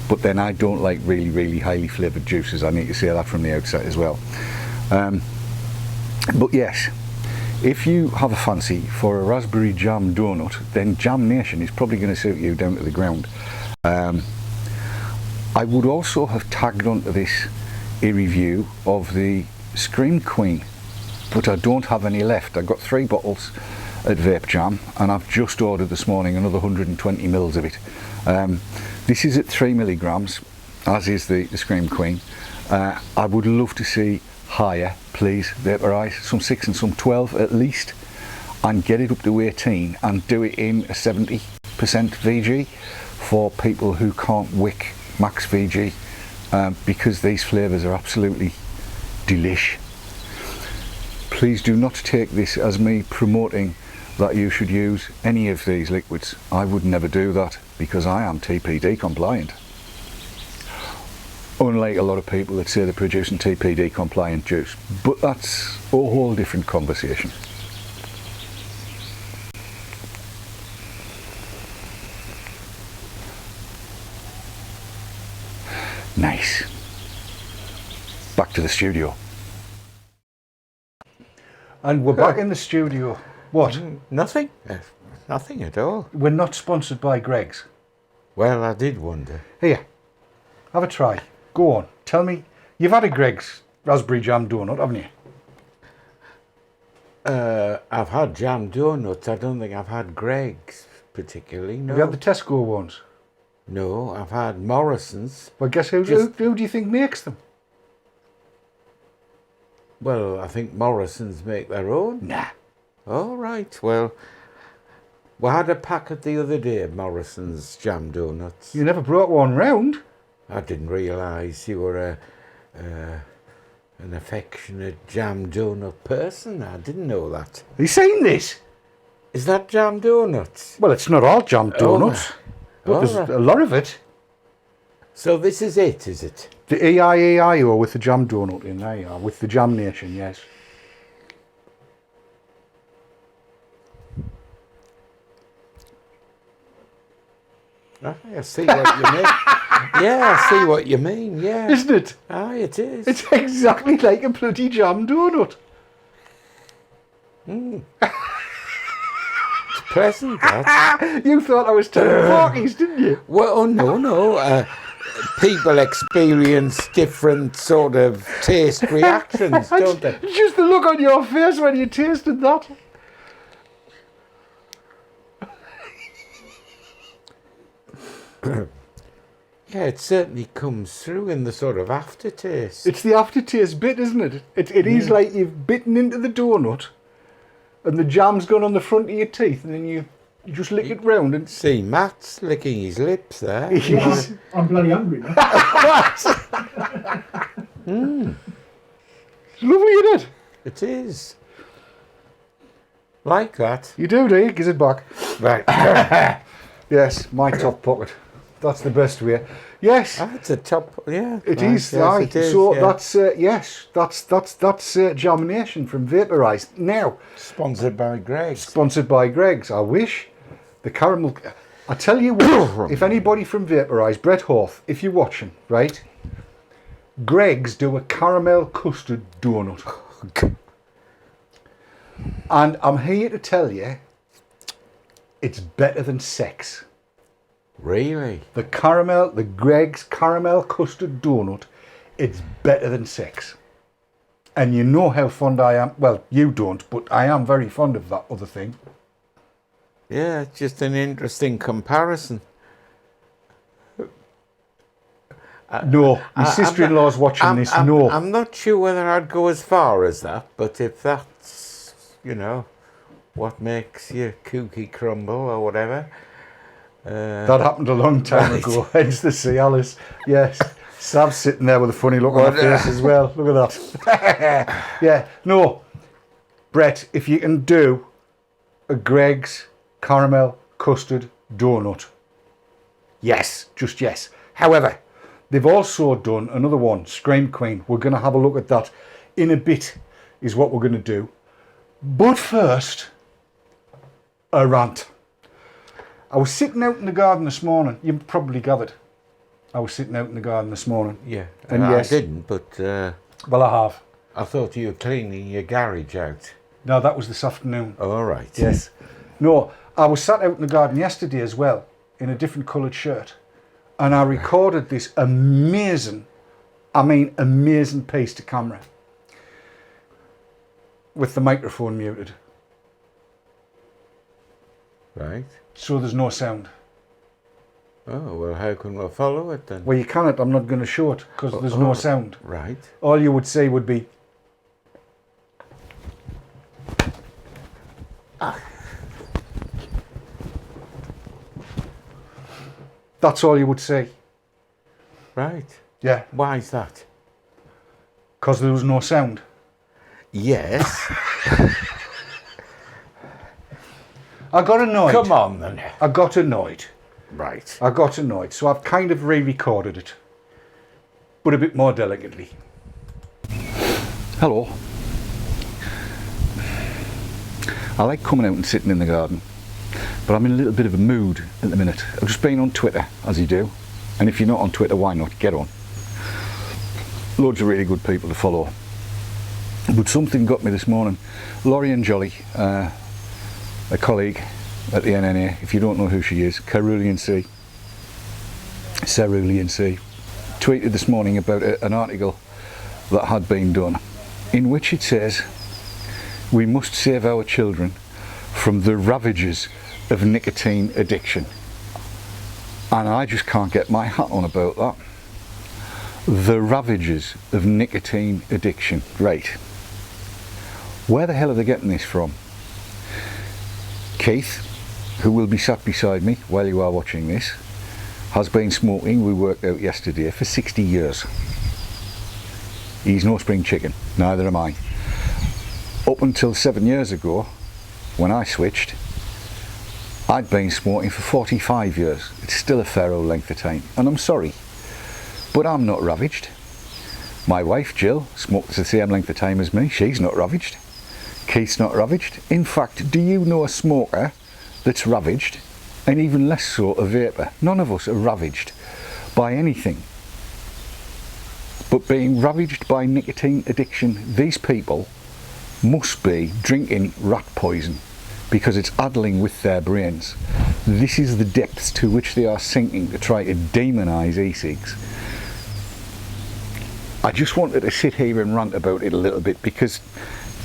but then I don't like really highly flavoured juices. I need to say that from the outset as well. But yes, if you have a fancy for a raspberry jam donut, then JamNation is probably going to suit you down to the ground. I would also have tagged onto this a review of the Scream Queen, but I don't have any left. I've got 3 bottles at Vape Jam, and I've just ordered this morning another 120 mils of it. This is at 3 milligrams, as is the Scream Queen. I would love to see higher, please, vaporize, some 6 and some 12 at least, and get it up to 18 and do it in a 70% VG for people who can't wick max VG, because these flavours are absolutely delish. Please do not take this as me promoting that you should use any of these liquids. I would never do that because I am TPD compliant. Unlike a lot of people that say they're producing TPD compliant juice, but that's a whole different conversation. Nice. Back to the studio. And we're back in the studio. What? Nothing. Nothing at all. We're not sponsored by Greggs. Well, I did wonder. Here, have a try. Go on. Tell me. You've had a Greggs raspberry jam donut, haven't you? I've had jam donuts. I don't think I've had Greggs particularly. No. Have you had the Tesco ones? No, I've had Morrison's. Well, guess who do you think makes them? Well, I think Morrison's make their own. Nah. All right. Well, we had a packet the other day of Morrison's jam donuts. You never brought one round. I didn't realise you were an affectionate jam donut person. I didn't know that. Have you seen this? Is that jam donuts? Well, it's not all jam donuts, but there's a lot of it. So this is it, is it? The EIAIO with the jam donut in there, with the JamNation, yes. I see what you mean. Yeah, I see what you mean, yeah. Isn't it? Aye, it is. It's exactly like a bloody jam donut. It's pleasant, that. You thought I was telling Porkies, didn't you? Well, no. People experience different sort of taste reactions, don't they? Just the look on your face when you tasted that. Yeah, it certainly comes through in the sort of aftertaste. It's the aftertaste bit, isn't it? It is like you've bitten into the donut and the jam's gone on the front of your teeth and then you just lick it round and... See, Matt's licking his lips there. I'm bloody hungry now. It's lovely, isn't it? It is. Like that. You do you? Gives it back. Right. Yes, my top pocket. That's the best way. Yes. That's a top, yeah. It right, is, yes, aye. it is, So yeah. that's that's JamNation from Vaporised. Now, Sponsored by Greggs. sponsored by Greggs. I wish the caramel. I tell you what, if anybody from Vaporised, Brett Horth, if you're watching, right, Greggs do a caramel custard donut, and I'm here to tell you, it's better than sex. Really? The Greggs caramel custard donut, it's better than sex. And you know how fond I am. Well, you don't, but I am very fond of that other thing. Yeah, it's just an interesting comparison. No, my sister-in-law's watching this. No. I'm not sure whether I'd go as far as that, but if that's, what makes your cookie crumble or whatever. That happened a long time Right. ago, hence the Cialis. Yes. Sav's sitting there with a funny look on her face as well. Look at that. Yeah. No. Brett, if you can do a Greggs caramel custard donut. Yes. Just yes. However, they've also done another one, Scream Queen. We're going to have a look at that in a bit, is what we're going to do. But first, a rant. I was sitting out in the garden this morning. You've probably gathered. I was sitting out in the garden this morning. Yeah, And I yes. didn't, but Well, I have. I thought you were cleaning your garage out. No, that was this afternoon. All right. Yes. No, I was sat out in the garden yesterday as well, in a different coloured shirt. And I recorded this amazing piece to camera. With the microphone muted. Right. So there's no sound. Oh, well, how can we follow it then? Well, you cannot. I'm not going to show it because there's no sound. Right. All you would say would be... That's all you would say. Right. Yeah, Why is that? because there was no sound. Yes. I got annoyed. Come on then. I got annoyed. Right. I got annoyed. So I've kind of re-recorded it. But a bit more delicately. Hello. I like coming out and sitting in the garden. But I'm in a little bit of a mood at the minute. I've just been on Twitter, as you do. And if you're not on Twitter, why not? Get on. loads of really good people to follow. But something got me this morning. Laurie and Jolly, a colleague at the NNA, if you don't know who she is, Cerulean C, tweeted this morning about an article that had been done, in which it says we must save our children from the ravages of nicotine addiction. And I just can't get my hat on about that. The ravages of nicotine addiction. Right. Where the hell are they getting this from? Keith, who will be sat beside me while you are watching this, has been smoking, we worked out yesterday, for 60 years. He's no spring chicken, neither am I. Up until 7 years ago, when I switched, I'd been smoking for 45 years. It's still a fair old length of time, and I'm sorry, but I'm not ravaged. My wife Jill smokes the same length of time as me. She's not ravaged. Keith's not ravaged. In fact, do you know a smoker that's ravaged? And even less so a vapor. None of us are ravaged by anything. But being ravaged by nicotine addiction, these people must be drinking rat poison, because it's addling with their brains. This is the depths to which they are sinking to try to demonise e-cigs. I just wanted to sit here and rant about it a little bit, because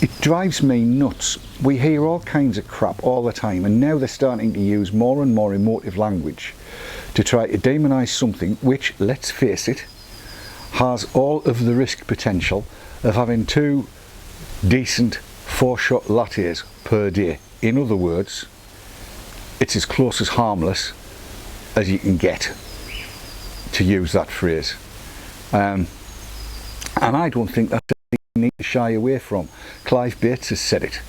it drives me nuts. We hear all kinds of crap all the time, and now they're starting to use more and more emotive language to try to demonise something which, let's face it, has all of the risk potential of having 2 decent 4-shot lattes per day. In other words, it's as close as harmless as you can get, to use that phrase. And I don't think that's something you need to shy away from. Clive Bates has said it.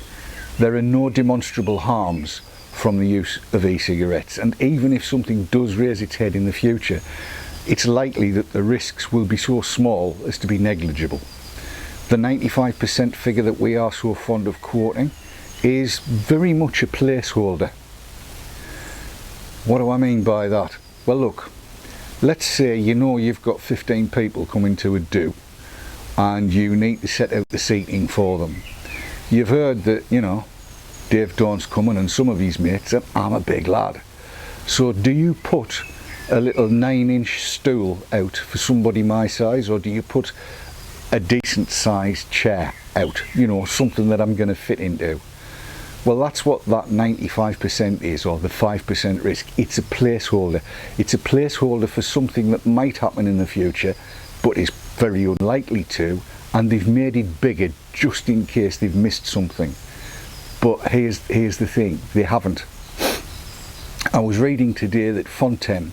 There are no demonstrable harms from the use of e-cigarettes, and even if something does raise its head in the future, it's likely that the risks will be so small as to be negligible. The 95% figure that we are so fond of quoting is very much a placeholder. What do I mean by that? Well, look, let's say you know you've got 15 people coming to a do, and you need to set out the seating for them. You've heard that, you know, Dave Dawn's coming and some of his mates, and I'm a big lad. So do you put a little 9-inch stool out for somebody my size, or do you put a decent sized chair out, you know, something that I'm going to fit into? Well, that's what that 95% is, or the 5% risk. It's a placeholder. It's a placeholder for something that might happen in the future, but is very unlikely to, and they've made it bigger just in case they've missed something. But here's the thing, they haven't. I was reading today that Fontaine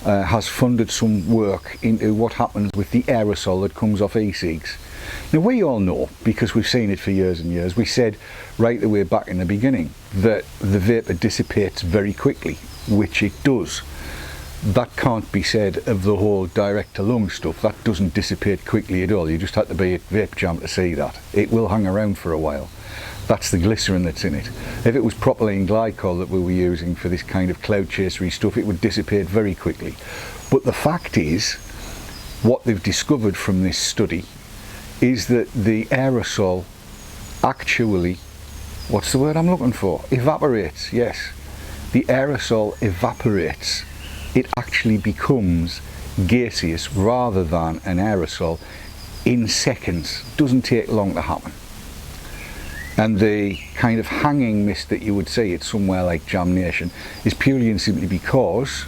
has funded some work into what happens with the aerosol that comes off e-cigs. Now, we all know, because we've seen it for years and years, we said right the way back in the beginning that the vapour dissipates very quickly, which it does. That can't be said of the whole direct to lung stuff. That doesn't dissipate quickly at all. You just have to be at Vape Jam to see that. It will hang around for a while. That's the glycerin that's in it. If it was propylene glycol that we were using for this kind of cloud chasery stuff, it would dissipate very quickly. But the fact is, what they've discovered from this study is that the aerosol actually, what's the word I'm looking for? Evaporates, yes. The aerosol evaporates. It actually becomes gaseous rather than an aerosol in seconds. Doesn't take long to happen. And the kind of hanging mist that you would see at somewhere like JamNation is purely and simply because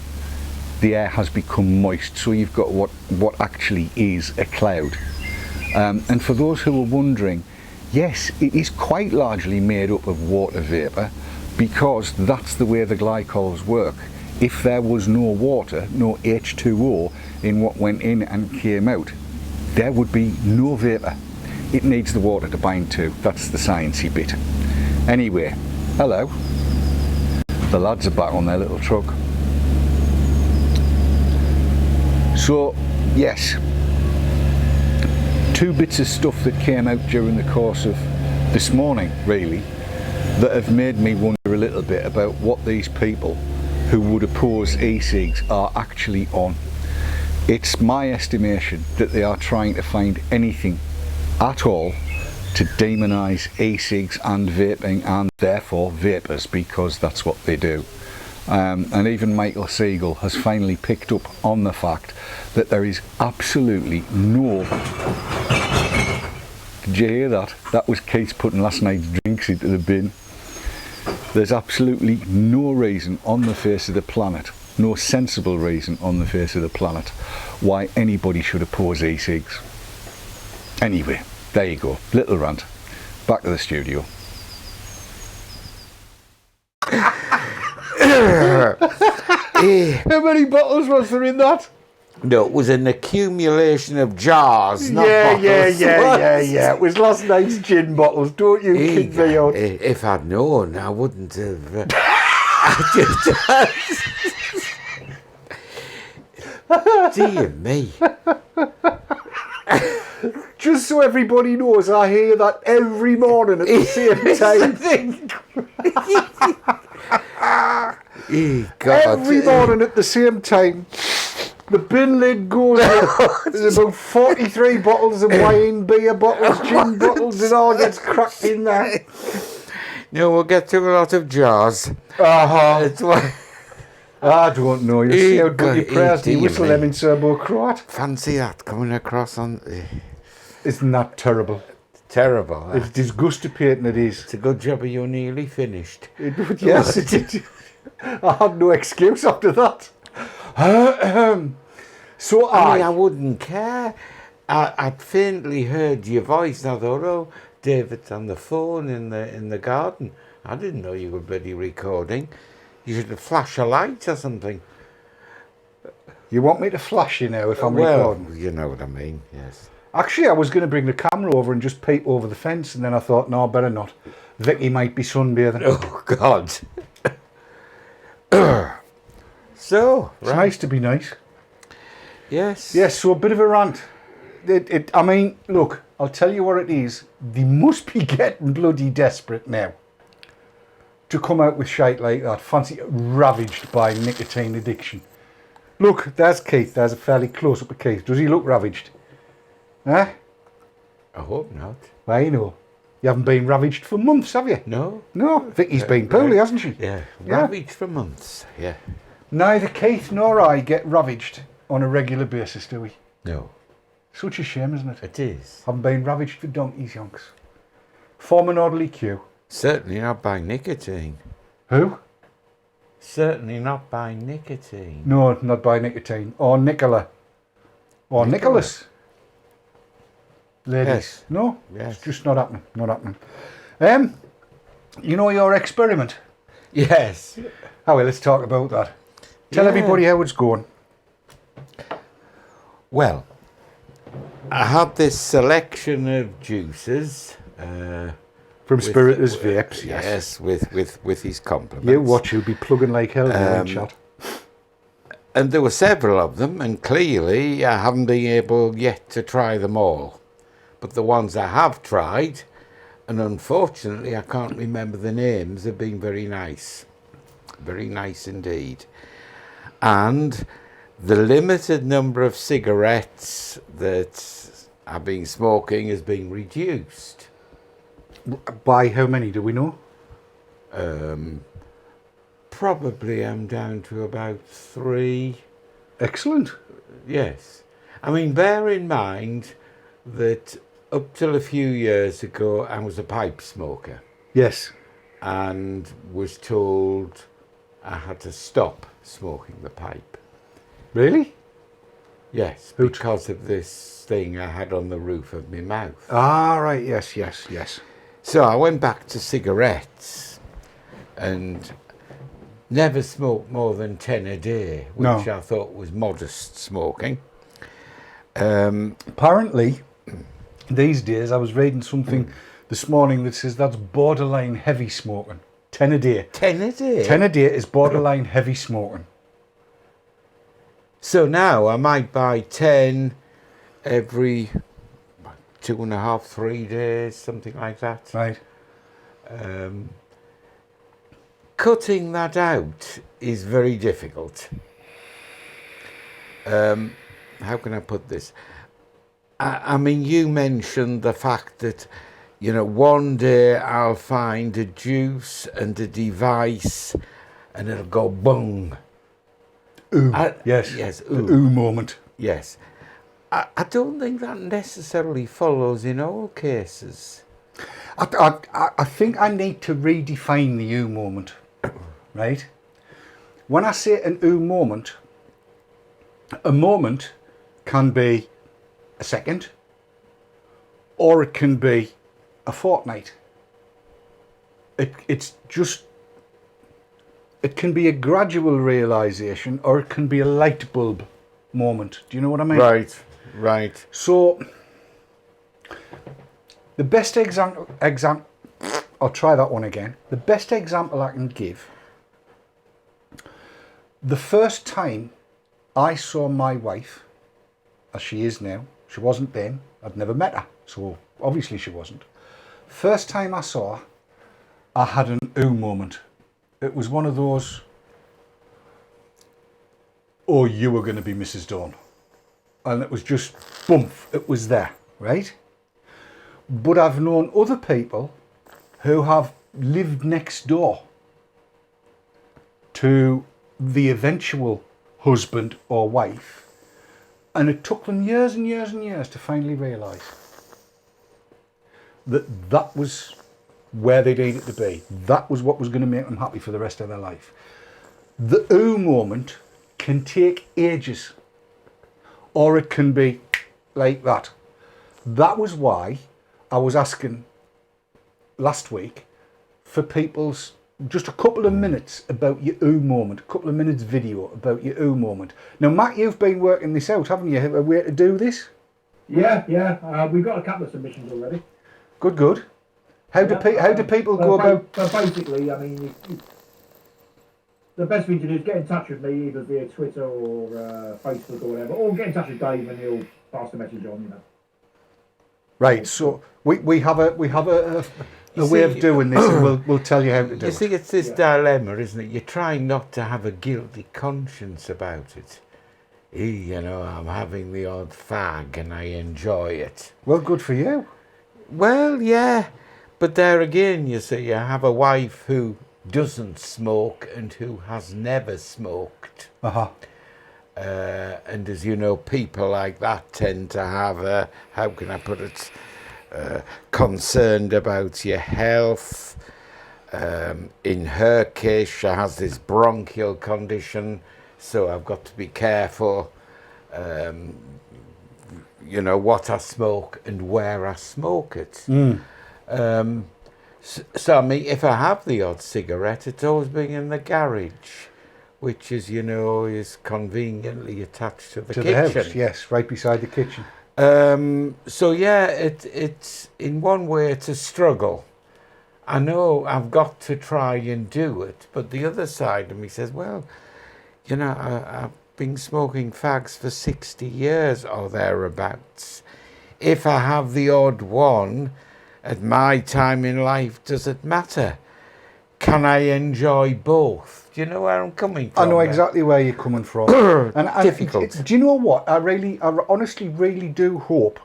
the air has become moist, so you've got what actually is a cloud. And for those who are wondering, yes, it is quite largely made up of water vapour, because that's the way the glycols work. If there was no water, no H2O in what went in and came out, there would be no vapour. It needs the water to bind to. That's the sciencey bit. Anyway, hello. The lads are back on their little truck. So, yes, 2 bits of stuff that came out during the course of this morning, really, that have made me wonder a little bit about what these people who would oppose e-cigs are actually on. It's my estimation that they are trying to find anything at all to demonise e-cigs and vaping, and therefore vapers, because that's what they do. And even Michael Siegel has finally picked up on the fact that there is absolutely no... Did you hear that? That was Keith putting last night's drinks into the bin. There's absolutely no reason on the face of the planet, no sensible reason on the face of the planet, why anybody should oppose e-cigs. Anyway, there you go, little rant. Back to the studio. How many bottles was there in that? No, it was an accumulation of jars, not Yeah. bottles. It was last night's gin bottles, don't you kid me out. If I'd known, I wouldn't have. Dear me. Just so everybody knows, I hear that every morning at the same time. Every morning at the same time. The bin lid goes up. There's about 43 bottles of wine, beer bottles, gin bottles, it all gets cracked in there. No, we'll get to a lot of jars. That's why. I don't know. You see how good your prayers do you whistle them in Serbo-Croat? Fancy that coming across on... Isn't that terrible? Terrible. It's disgustipating, it is. It's a good job you're nearly finished. Yes, it did. I had no excuse after that. So I wouldn't care. I'd faintly heard your voice and I thought, oh, David's on the phone in the garden. I didn't know you were bloody recording. You should flash a light or something. You want me to flash you now if I'm recording? You know what I mean, yes. Actually, I was going to bring the camera over and just peep over the fence, and then I thought, no, better not. Vicky might be sunbathing. Oh, God. So, it's nice to be nice. Yes. Yes, so a bit of a rant. I mean, look, I'll tell you what it is. They must be getting bloody desperate now to come out with shite like that. Fancy ravaged by nicotine addiction. Look, there's Keith. There's a fairly close-up of Keith. Does he look ravaged? Huh? I hope not. Well, you know, you haven't been ravaged for months, have you? No. No, Vicky's been poorly, hasn't she? Yeah, ravaged for months, yeah. Neither Keith nor I get ravaged on a regular basis, do we? No. Such a shame, isn't it? It is. Haven't been ravaged for donkeys, yonks. Form an orderly queue. Certainly not by nicotine. Who? Certainly not by nicotine. No, not by nicotine. Or Nicola. Or Nicholas. Ladies. Yes. No? Yes. It's just not happening. Not happening. You know your experiment? Yes. Oh, well, let's talk about that. Tell everybody how it's going. Well, I had this selection of juices. From Spiritus Vapes, yes. with his compliments. You watch, you'll be plugging like hell in chat. And there were several of them, and clearly I haven't been able yet to try them all. But the ones I have tried, and unfortunately I can't remember the names, have been very nice. Very nice indeed. And the limited number of cigarettes that I've been smoking has been reduced. By how many do we know? Probably I'm down to about 3. Excellent. Yes. I mean, bear in mind that up till a few years ago I was a pipe smoker. Yes. And was told I had to stop smoking the pipe. Really? Yes, because of this thing I had on the roof of my mouth. Ah, right, yes. So I went back to cigarettes and never smoked more than 10 a day, which I thought was modest smoking. Apparently, these days, I was reading something this morning that says that's borderline heavy smoking. 10 a day. 10 a day? 10 a day is borderline heavy smoking. So now I might buy 10 every 2.5, 3 days, something like that. Right. Cutting that out is very difficult. how can I put this? I mean, you mentioned the fact that, you know, one day I'll find a juice and a device and it'll go boom. Ooh, yes. Yes, The ooh moment. yes. I don't think that necessarily follows in all cases. I think I need to redefine the ooh moment, right? When I say an ooh moment, a moment can be a second, or it can be a fortnight. It can be a gradual realization, or it can be a light bulb moment. Do you know what I mean? Right. So the best example, I'll try that one again. The best example I can give, the first time I saw my wife, as she is now, she wasn't then, I'd never met her, so obviously she wasn't. First time I saw her, I had an ooh moment. It was one of those, oh, you were going to be Mrs. Dawn. And it was just, boom, it was there, right? But I've known other people who have lived next door to the eventual husband or wife, and it took them years and years and years to finally realise that that was where they needed to be. That was what was going to make them happy for the rest of their life. The ooh moment can take ages, or it can be like that. That was why I was asking last week for people's just a couple of minutes about your ooh moment, a couple of minutes video about your ooh moment. Now, Matt, you've been working this out, haven't you? A way to do this? Yeah. We've got a couple of submissions already. Good. How do people go about? So basically, I mean, the best thing to do is get in touch with me either via Twitter or Facebook or whatever, or get in touch with Dave and he'll pass the message on. You know. Right. So we have a way of doing this, and we'll tell you how to do it. You see, it's this dilemma, isn't it? You're trying not to have a guilty conscience about it. You know, I'm having the odd fag and I enjoy it. Well, good for you. Well, yeah, but there again, you see, I have a wife who doesn't smoke and who has never smoked. And as you know, people like that tend to have, how can I put it, concerned about your health. In her case, she has this bronchial condition, so I've got to be careful, you know, what I smoke and where I smoke it. So I mean, if I have the odd cigarette, it's always been in the garage, which, as you know, is conveniently attached to the kitchen. The house, yes, right beside the kitchen. So yeah, it's in one way it's a struggle. I know I've got to try and do it, but the other side of me says, well, you know, I've been smoking fags for 60 years or thereabouts. If I have the odd one at my time in life, does it matter? Can I enjoy both? Do you know where I'm coming from? I know exactly where you're coming from. and difficult. Do you know what? I honestly really do hope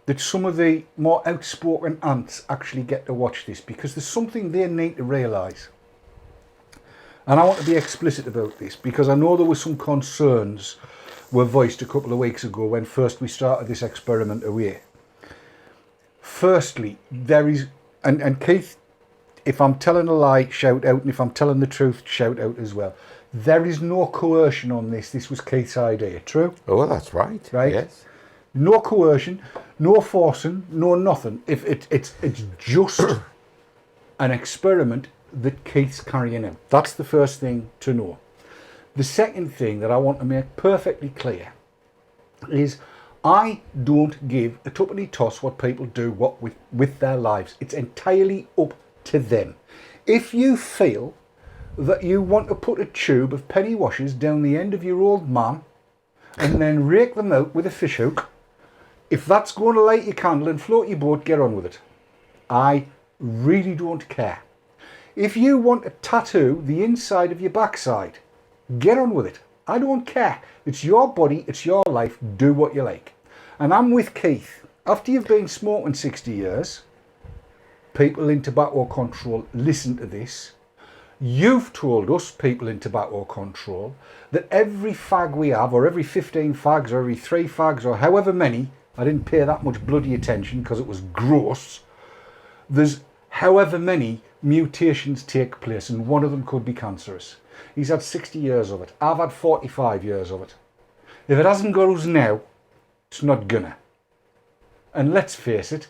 that some of the more outspoken ants actually get to watch this, because there's something they need to realise. And I want to be explicit about this, because I know there were some concerns were voiced a couple of weeks ago when first we started this experiment away. Firstly, there is, and Keith, if I'm telling a lie, shout out, and if I'm telling the truth, shout out as well. There is no coercion on this. This was Keith's idea, true? Oh, that's right. Right? Yes. No coercion, no forcing, no nothing. If it's just an experiment that Keith's carrying out. That's the first thing to know. The second thing that I want to make perfectly clear is I don't give a tuppeny toss what people do with their lives. It's entirely up to them. If you feel that you want to put a tube of penny washers down the end of your old man and then rake them out with a fish hook, if that's going to light your candle and float your boat, get on with it. I really don't care. If you want to tattoo the inside of your backside, get on with it. I don't care. It's your body, it's your life, do what you like. And I'm with Keith. After you've been smoking 60 years, people in tobacco control, listen to this. You've told us, people in tobacco control, that every fag we have, or every 15 fags, or every 3 fags, or however many, I didn't pay that much bloody attention because it was gross, there's however many mutations take place, and one of them could be cancerous. He's had 60 years of it. I've had 45 years of it. If it hasn't got us now, it's not gonna. And let's face it,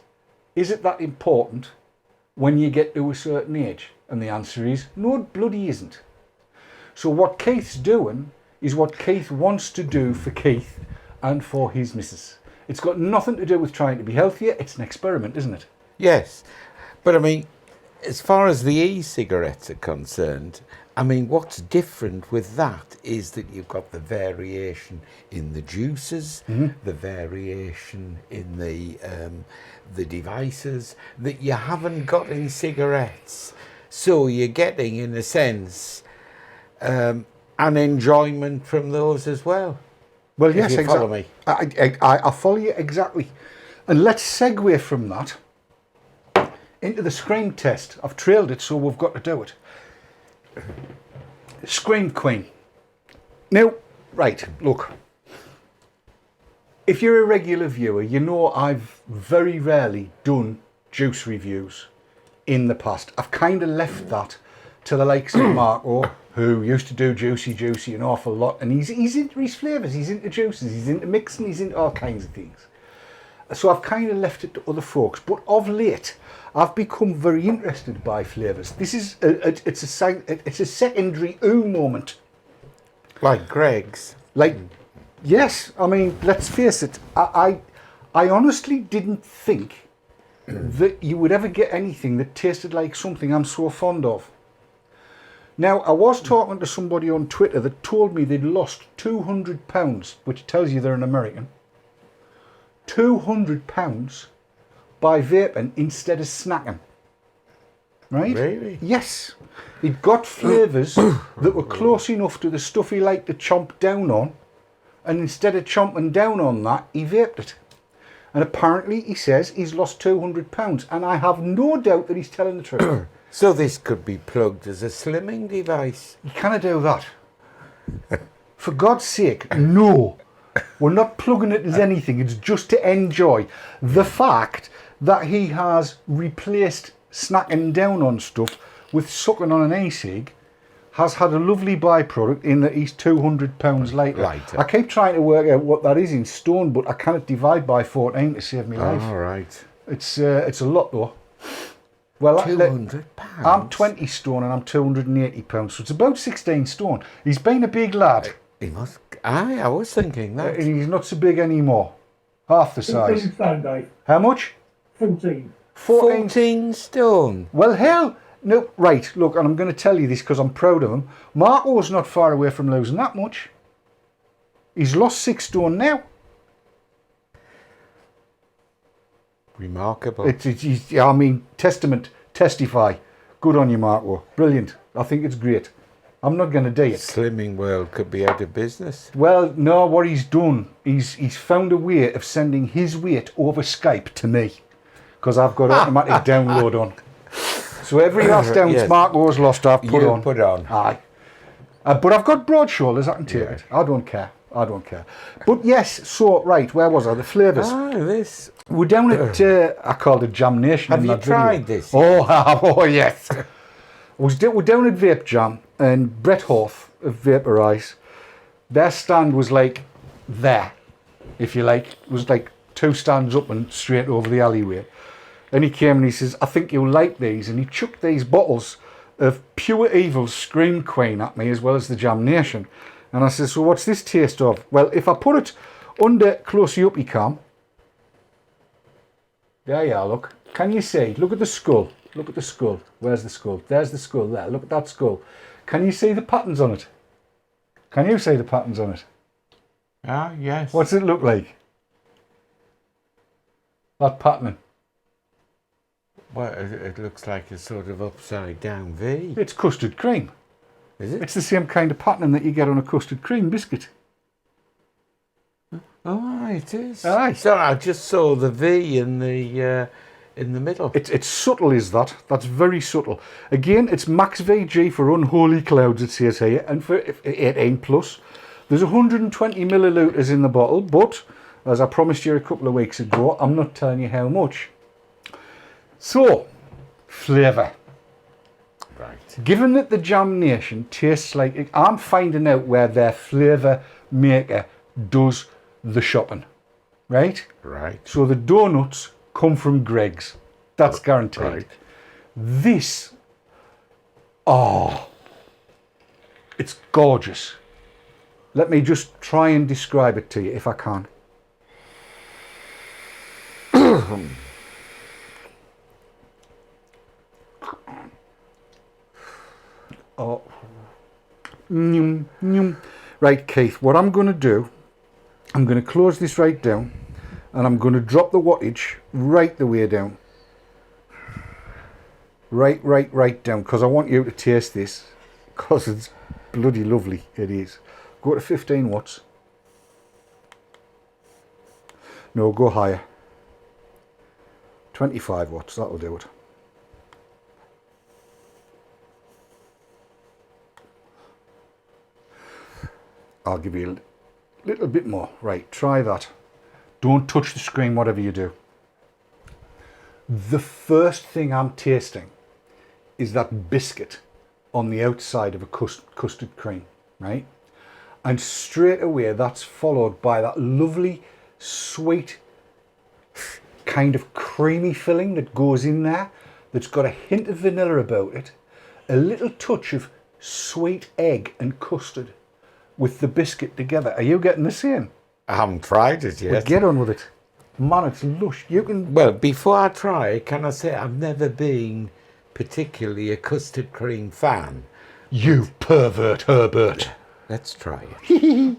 is it that important when you get to a certain age? And the answer is, no, it bloody isn't. So what Keith's doing is what Keith wants to do for Keith and for his missus. It's got nothing to do with trying to be healthier. It's an experiment, isn't it? Yes, but I mean, as far as the e-cigarettes are concerned, I mean, what's different with that is that you've got the variation in the juices, the variation in the devices that you haven't got in cigarettes. So you're getting, in a sense, an enjoyment from those as well. Well, yes, you follow exactly. me. I follow you exactly. And let's segue from that into the scream test. I've trailed it, so we've got to do it. Scream Queen. Now, right, look. If you're a regular viewer, you know I've very rarely done juice reviews in the past. I've kind of left that to the likes of Marco, who used to do Juicy an awful lot, and he's into his flavours, he's into juices, he's into mixing, he's into all kinds of things. So I've kind of left it to other folks, but of late I've become very interested by flavours. This is it's a secondary moment. Like Greg's. Like, yes, I mean, let's face it. I honestly didn't think that you would ever get anything that tasted like something I'm so fond of. Now, I was talking to somebody on Twitter that told me they'd lost £200, which tells you they're an American. £200 by vaping instead of snacking. Right? Really? Yes. He'd got flavours that were close enough to the stuff he liked to chomp down on, and instead of chomping down on that, he vaped it. And apparently, he says he's lost £200, and I have no doubt that he's telling the truth. So this could be plugged as a slimming device. You can't do that. For God's sake, no. We're not plugging it as anything. It's just to enjoy. The fact that he has replaced snacking down on stuff with sucking on an e-cig has had a lovely byproduct in that he's £200 lighter. I keep trying to work out what that is in stone, but I cannot divide by 14 to save me life. All right. It's a lot though. Well, £200. I'm 20 stone and I'm £280, so it's about 16 stone. He's been a big lad. He must. I was thinking that. He's not so big anymore. Half the size. 14 stone, Dave. How much? 14. 14 stone. Well, hell, no. Right, look, and I'm going to tell you this because I'm proud of him. Marco's not far away from losing that much. He's lost 6 stone now. Remarkable. I mean, testify. Good on you, Marco. Brilliant. I think it's great. I'm not going to do it. Slimming world could be out of business. Well, no, what he's done, he's found a way of sending his weight over Skype to me, because I've got automatic download on. So every last ounce Yes. Marco's lost, I've put You on. put on. Aye. But I've got broad shoulders, I can take it. I don't care. But yes, so, right, where was I? The flavours. This. We're down at, I called it JamNation. Have you tried this? Oh, yes. We're down at Vape Jam, and Brett Hoth of Vaporize, their stand was like there, if you like. It was like 2 stands up and straight over the alleyway. And he came and he says, I think you'll like these. And he chucked these bottles of Pure Evil's Scream Queen at me, as well as the JamNation. And I said, so what's this taste of? Well, if I put it under closey up you can. There you are, look. Can you see? Look at the skull. Look at the skull. Where's the skull? There's the skull there. Look at that skull. Can you see the patterns on it? Can you see the patterns on it? Ah, yes. What's it look like? That pattern. Well, it looks like a sort of upside down V. It's custard cream. Is it? It's the same kind of pattern that you get on a custard cream biscuit. Oh, it is. Aye. So I just saw the V in the middle. It's subtle, is that? That's very subtle. Again, it's max VG for unholy clouds, it says here, and for 18 plus. There's 120 millilitres in the bottle, but as I promised you a couple of weeks ago, I'm not telling you how much. So, flavour. Right. Given that the JamNation tastes like, I'm finding out where their flavour maker does the shopping, right? Right. So the donuts come from Greg's. That's guaranteed. Right. This, it's gorgeous. Let me just try and describe it to you if I can. Oh. Right, Keith, what I'm going to do, I'm going to close this right down and I'm going to drop the wattage right the way down. Right down, because I want you to taste this, because it's bloody lovely, it is. Go to 15 watts. No, go higher. 25 watts, that'll do it. I'll give you a little bit more. Right, try that. Don't touch the screen, whatever you do. The first thing I'm tasting is that biscuit on the outside of a custard cream, right? And straight away that's followed by that lovely, sweet, kind of creamy filling that goes in there, that's got a hint of vanilla about it, a little touch of sweet egg and custard with the biscuit together. Are you getting the same? I haven't tried it yet. Well, get on with it. Man, it's lush. You can... Well, before I try, can I say I've never been particularly a custard cream fan. You pervert, Herbert. Let's try it.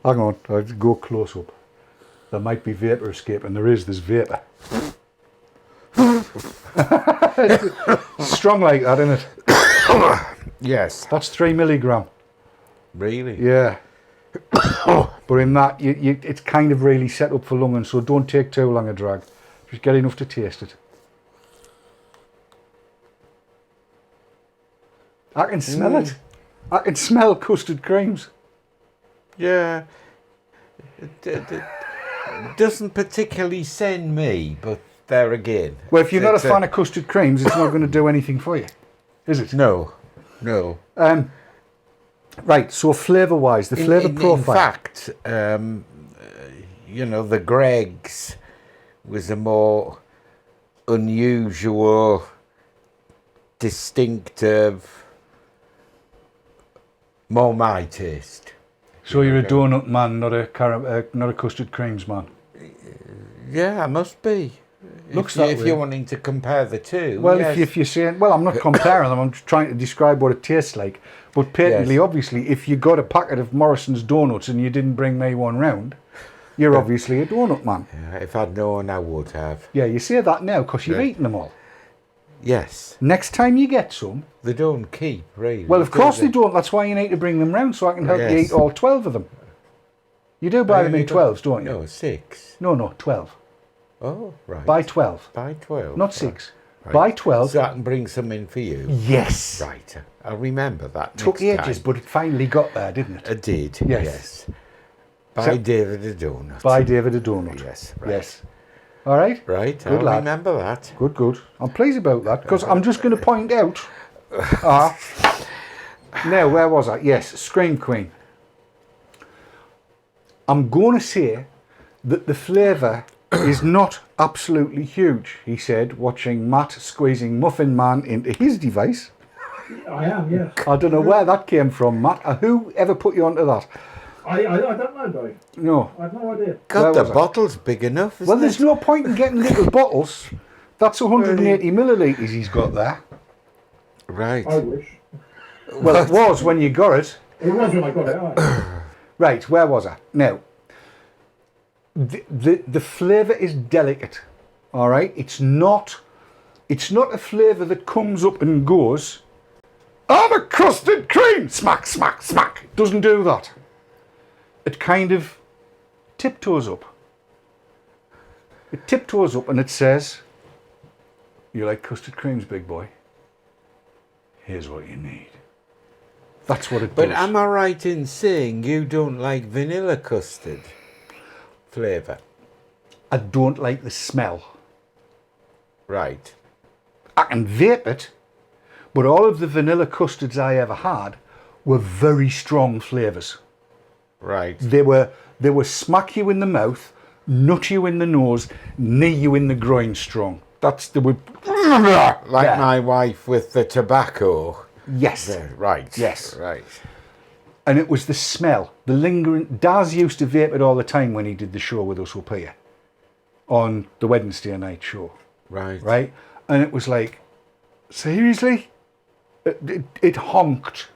Hang on, I'll go close up. There might be vapour escaping. There's vapour. Strong like that, isn't it? Yes. That's 3 milligram. Really? Yeah. But in that, it's kind of really set up for lunging, so don't take too long a drag. Just get enough to taste it. I can smell it. I can smell custard creams. Yeah. It doesn't particularly send me, but there again. Well, if you're not a fan of custard creams, it's not going to do anything for you, is it? No. Right, so flavour-wise, the flavour profile. In fact, the Greg's was a more unusual, distinctive, more my taste. So you're a donut man, not a custard creams man. Yeah, I must be. Looks if you're wanting to compare the two. Well, yes. if you're saying, well, I'm not comparing them. I'm just trying to describe what it tastes like. But patently, obviously, if you got a packet of Morrison's donuts and you didn't bring me one round, you're obviously a donut man. Yeah, if I'd known, I would have. Yeah, you say that now because you've eaten them all. Yes. Next time you get some, they don't keep, really. Well, of course they don't. That's why you need to bring them round so I can help you eat all 12 of them. You do buy them in 12s, don't you? No, 6. No, 12. Oh, right. Buy 12. Buy 12. Not 6. Right. Buy 12. So I can bring some in for you. Yes. Right. I'll remember that. Took next ages, time. but it finally got there, didn't it? It did. Yes. Buy David a donut. Buy David a donut. Yes. Right. Yes. All right. Right. Good I'll lad. remember that. Good. I'm pleased about that because I'm just going to point out. Now, where was I? Yes, Scream Queen. I'm going to say that the flavour is not absolutely huge, he said, watching Matt squeezing Muffin Man into his device. I am, yes. I don't know where that came from, Matt. Who ever put you onto that? I don't know, Dave. No. I have no idea. God, Where the was I? bottle's big enough, isn't Well, there's it? no point in getting little bottles. That's 180 millilitres he's got there. Right. I wish. Well, it was when you got it. It was when I got it, aye. Right, where was I? Now, the flavour is delicate, all right? It's not a flavour that comes up and goes, I'm a custard cream, smack, smack, smack. It doesn't do that. It kind of tiptoes up. It tiptoes up and it says, you like custard creams, big boy? Here's what you need. That's what it does. But am I right in saying you don't like vanilla custard flavour? I don't like the smell. Right. I can vape it, but all of the vanilla custards I ever had were very strong flavours. Right. They were smack you in the mouth, nut you in the nose, knee you in the groin strong. They were Like yeah. my wife with the tobacco. Yes. There, right. Yes. Right. And it was the smell, the lingering. Daz used to vape it all the time when he did the show with us up here on the Wednesday night show. Right. Right? And it was like, seriously? It honked.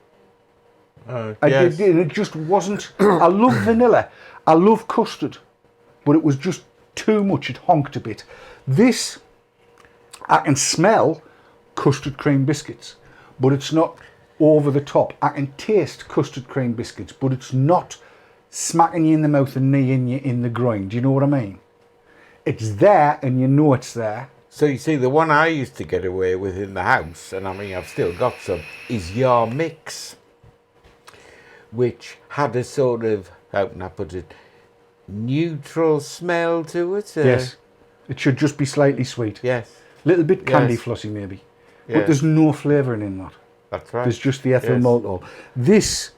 Yes. It just wasn't. I love vanilla. I love custard. But it was just too much. It honked a bit. This, I can smell custard cream biscuits, but it's not over the top. I can taste custard cream biscuits, but it's not smacking you in the mouth and kneeing you in the groin. Do you know what I mean? It's there and you know it's there. So you see, the one I used to get away with in the house, and I mean I've still got some, is your mix, which had a sort of, how can I put it, neutral smell to it. Yes. It should just be slightly sweet. Yes. Little bit candy Yes. flossy maybe. But Yes. there's no flavouring in that. That's right. There's just the ethyl Yes. maltol. This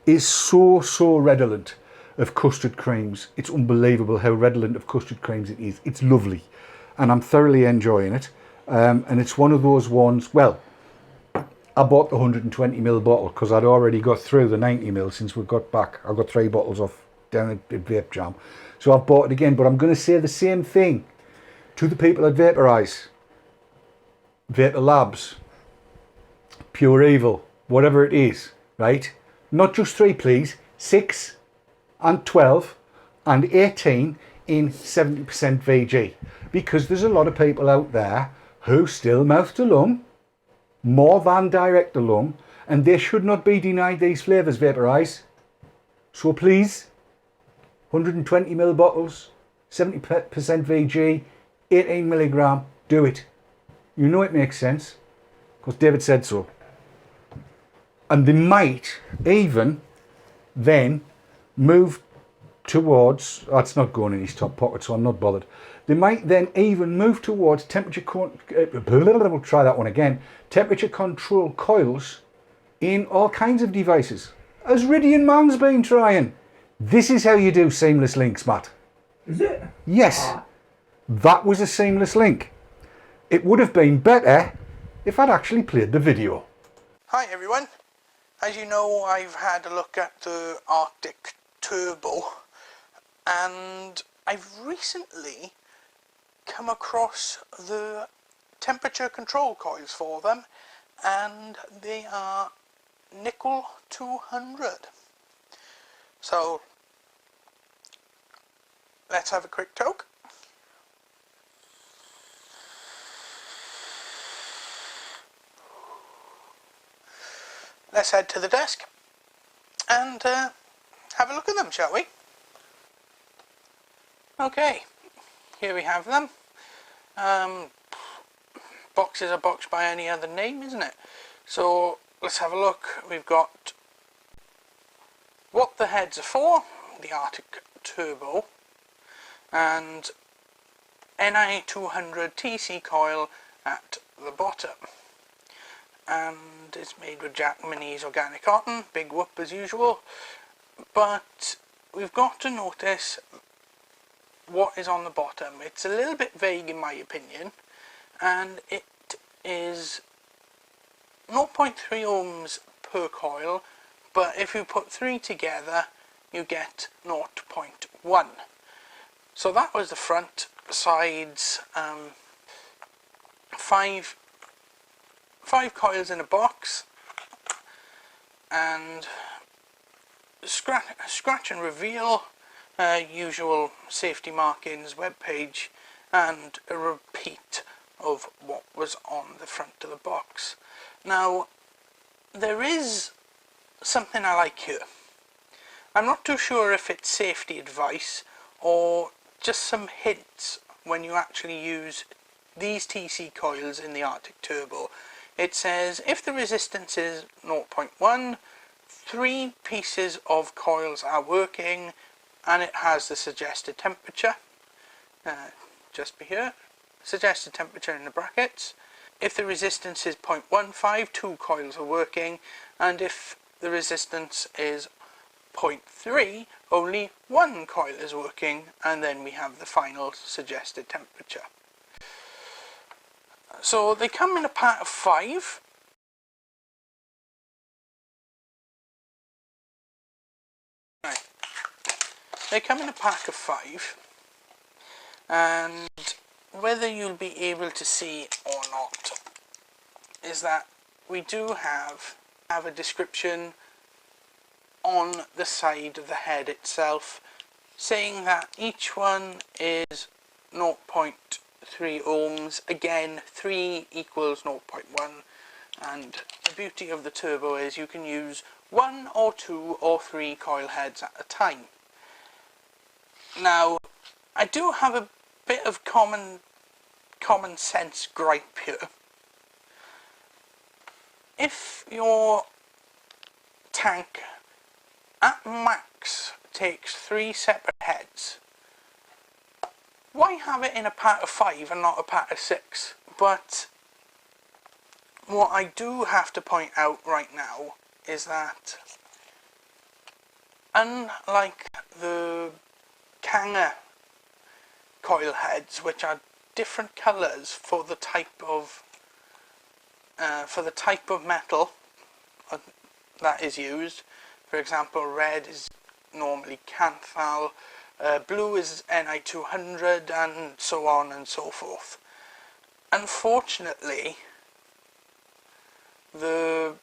is so redolent of custard creams. It's unbelievable how redolent of custard creams it is. It's lovely. And I'm thoroughly enjoying it. And it's one of those ones, well, I bought the 120ml bottle because I'd already got through the 90ml since we got back. I got 3 bottles off down at Vape Jam. So I've bought it again, but I'm going to say the same thing to the people at Vaporize, Vapor Labs, Pure Evil, whatever it is, right? Not just 3, please. 6 and 12 and 18 in 70% VG. Because there's a lot of people out there who still mouth to lung, more than direct to lung, and they should not be denied these flavours, Vaporize. So please, 120ml bottles, 70% VG, 18mg, do it. You know it makes sense, because David said so. And they might even then move towards, that's not going in his top pocket, so I'm not bothered. They might then even move towards we'll try that one again, temperature control coils in all kinds of devices, as Ridian Man's been trying. This is how you do seamless links, Matt. Is it? Yes, that was a seamless link. It would have been better if I'd actually played the video. Hi everyone. As you know, I've had a look at the Arctic Turbo, and I've recently come across the temperature control coils for them, and they are nickel 200. So let's have a quick toke. Let's head to the desk and have a look at them, shall we? Okay, here we have them. Box is a box by any other name, isn't it? So let's have a look. We've got what the heads are for, the Arctic Turbo, and NNA 200 TC coil at the bottom. And it's made with Jack Minis organic cotton, big whoop as usual, but we've got to notice what is on the bottom. It's a little bit vague in my opinion, and it is 0.3 ohms per coil, but if you put 3 together you get 0.1. So that was the front, sides, 5 coils in a box, and scratch and reveal usual safety markings, webpage, and a repeat of what was on the front of the box. Now, there is something I like here. I'm not too sure if it's safety advice or just some hints when you actually use these TC coils in the Arctic Turbo. It says if the resistance is 0.1, 3 pieces of coils are working, and it has the suggested temperature, just here, suggested temperature in the brackets. If the resistance is 0.15, 2 coils are working, and if the resistance is 0.3, only 1 coil is working, and then we have the final suggested temperature. So they come in a pack of 5. Right. They come in a pack of 5, and whether you'll be able to see or not is that we do have a description on the side of the head itself saying that each one is 0.3 ohms. Again, 3 equals 0.1, and the beauty of the turbo is you can use 1 or 2 or 3 coil heads at a time. Now, I do have a bit of common sense gripe here. If your tank at max takes 3 separate heads, why have it in a pack of 5 and not a pack of 6? But what I do have to point out right now is that unlike the Kanger coil heads, which are different colours for the type of metal that is used. For example, red is normally Canthal, blue is Ni200, and so on and so forth. Unfortunately, the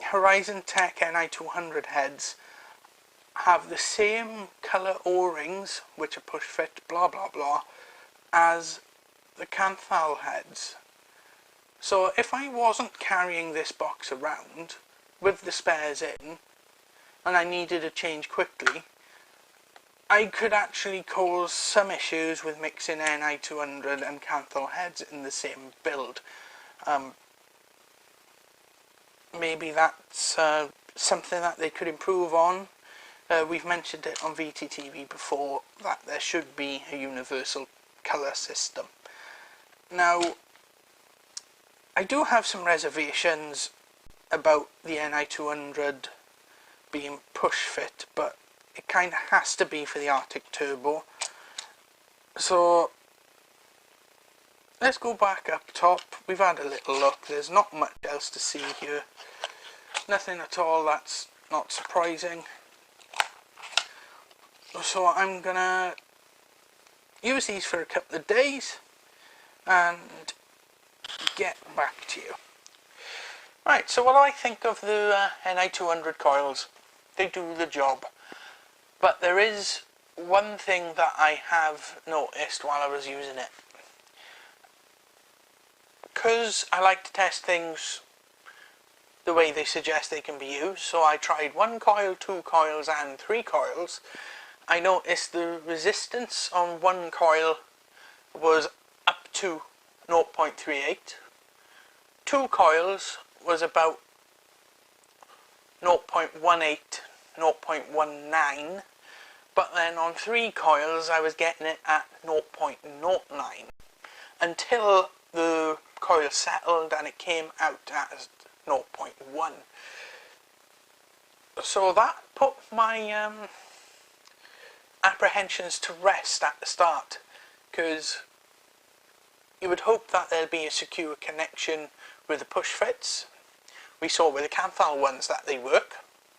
Horizon Tech Ni200 heads have the same colour O-rings, which are push fit, blah blah blah, as the Canthal heads. So if I wasn't carrying this box around with the spares in, and I needed a change quickly, I could actually cause some issues with mixing Ni200 and Canthal heads in the same build. Maybe that's something that they could improve on. We've mentioned it on VTTV before, that there should be a universal colour system. Now, I do have some reservations about the Ni200 being push fit, but it kind of has to be for the Arctic Turbo. So let's go back up top. We've had a little look. There's not much else to see here. Nothing at all that's not surprising. So I'm gonna use these for a couple of days and get back to you. Right, so what do I think of the Ni200 coils? They do the job. But there is one thing that I have noticed while I was using it. Because I like to test things the way they suggest they can be used, so I tried 1 coil, 2 coils and 3 coils. I noticed the resistance on 1 coil was up to 0.38. 2 coils was about 0.18, 0.19, but then on 3 coils I was getting it at 0.09 until the coil settled and it came out as 0.1. So that put my apprehensions to rest at the start, because you would hope that there'll be a secure connection with the push fits. We saw with the Canthal ones that they work,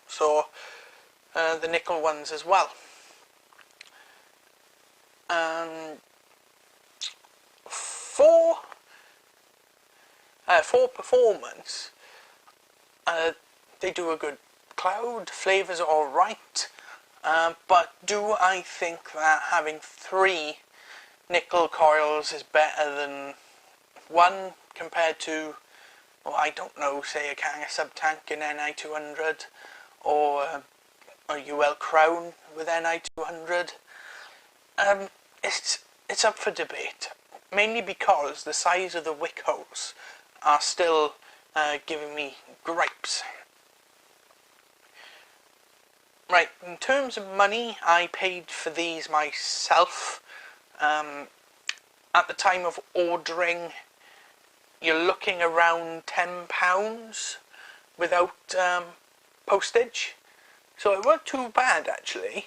so the nickel ones as well. For performance, they do a good cloud. Flavours are alright. But do I think that having 3 nickel coils is better than 1 compared to, well, I don't know, say a Kanga sub-tank in NI 200 or a UL Crown with NI 200? It's up for debate, mainly because the size of the wick holes are still giving me gripes. Right, in terms of money, I paid for these myself. At the time of ordering, you're looking around £10 without postage, so it wasn't too bad actually.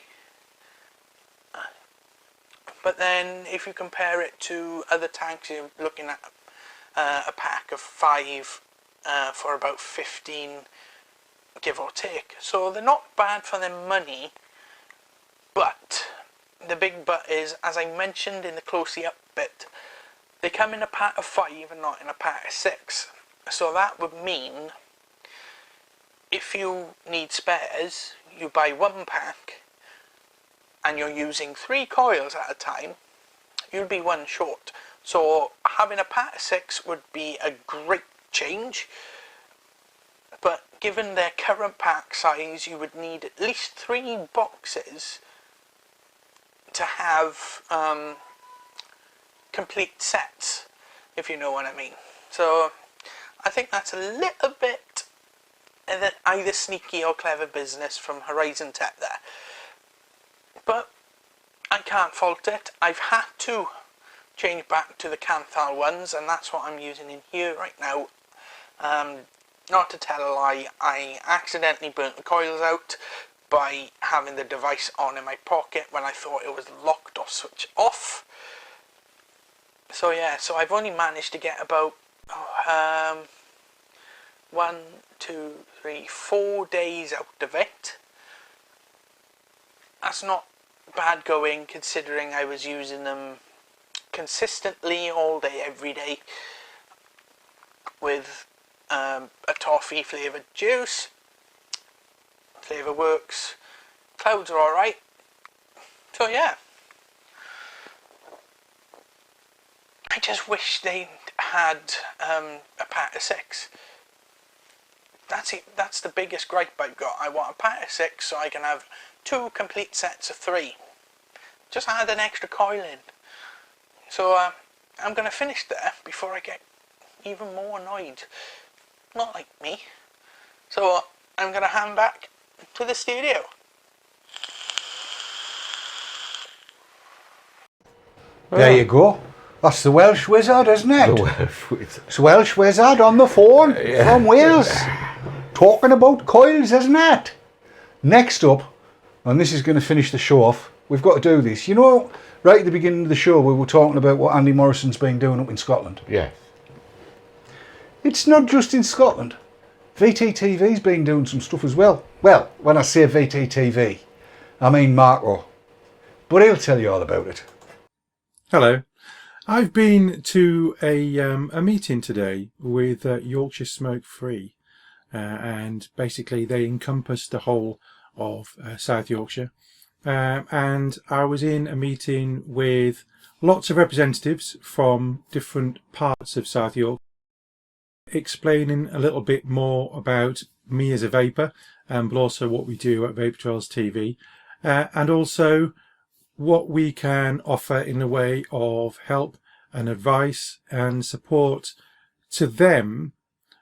But then if you compare it to other tanks, you're looking at a pack of 5 for about 15, give or take. So they're not bad for their money, but the big but is, as I mentioned in the closely up bit, they come in a pack of 5 and not in a pack of 6. So that would mean if you need spares, you buy 1 pack and you're using 3 coils at a time, you'll be 1 short. So having a pack of 6 would be a great change, but given their current pack size, you would need at least 3 boxes to have complete sets, if you know what I mean. So I think that's a little bit either sneaky or clever business from Horizon Tech there, but I can't fault it. I've had to change back to the Canthal ones, and that's what I'm using in here right now. Not to tell a lie, I accidentally burnt the coils out by having the device on in my pocket when I thought it was locked or switched off. So yeah, so I've only managed to get about 1, 2, 3, 4 days out of it. That's not bad going, considering I was using them consistently all day, every day, with a toffee flavoured juice. Flavour works. Clouds are alright. So yeah. I just wish they had a pack of 6. That's it. That's the biggest gripe I've got. I want a pack of 6 so I can have 2 complete sets of 3. Just add an extra coil in. So I'm going to finish there before I get even more annoyed. Not like me. So I'm going to hand back to the studio. There you go. That's the Welsh Wizard, isn't it? The Welsh Wizard. It's Welsh Wizard on the phone from Wales. Talking about coils, isn't it? Next up, and this is going to finish the show off, we've got to do this. You know, right at the beginning of the show, we were talking about what Andy Morrison's been doing up in Scotland. Yes. It's not just in Scotland. VTTV's been doing some stuff as well. Well, when I say VTTV, I mean Marco. But he'll tell you all about it. Hello. I've been to a meeting today with Yorkshire Smoke Free, and basically they encompass the whole of South Yorkshire. And I was in a meeting with lots of representatives from different parts of South Yorkshire, explaining a little bit more about me as a vapor, but also what we do at Vape Trails TV, and also what we can offer in the way of help and advice and support to them,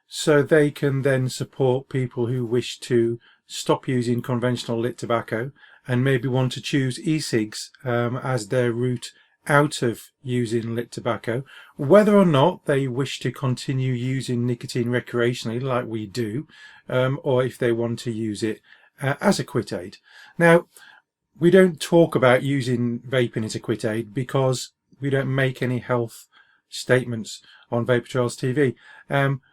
so they can then support people who wish to stop using conventional lit tobacco and maybe want to choose e-cigs as their route out of using lit tobacco, whether or not they wish to continue using nicotine recreationally like we do, or if they want to use it as a quit aid. Now, we don't talk about using vaping as a quit aid because we don't make any health statements on Vapor Trails TV.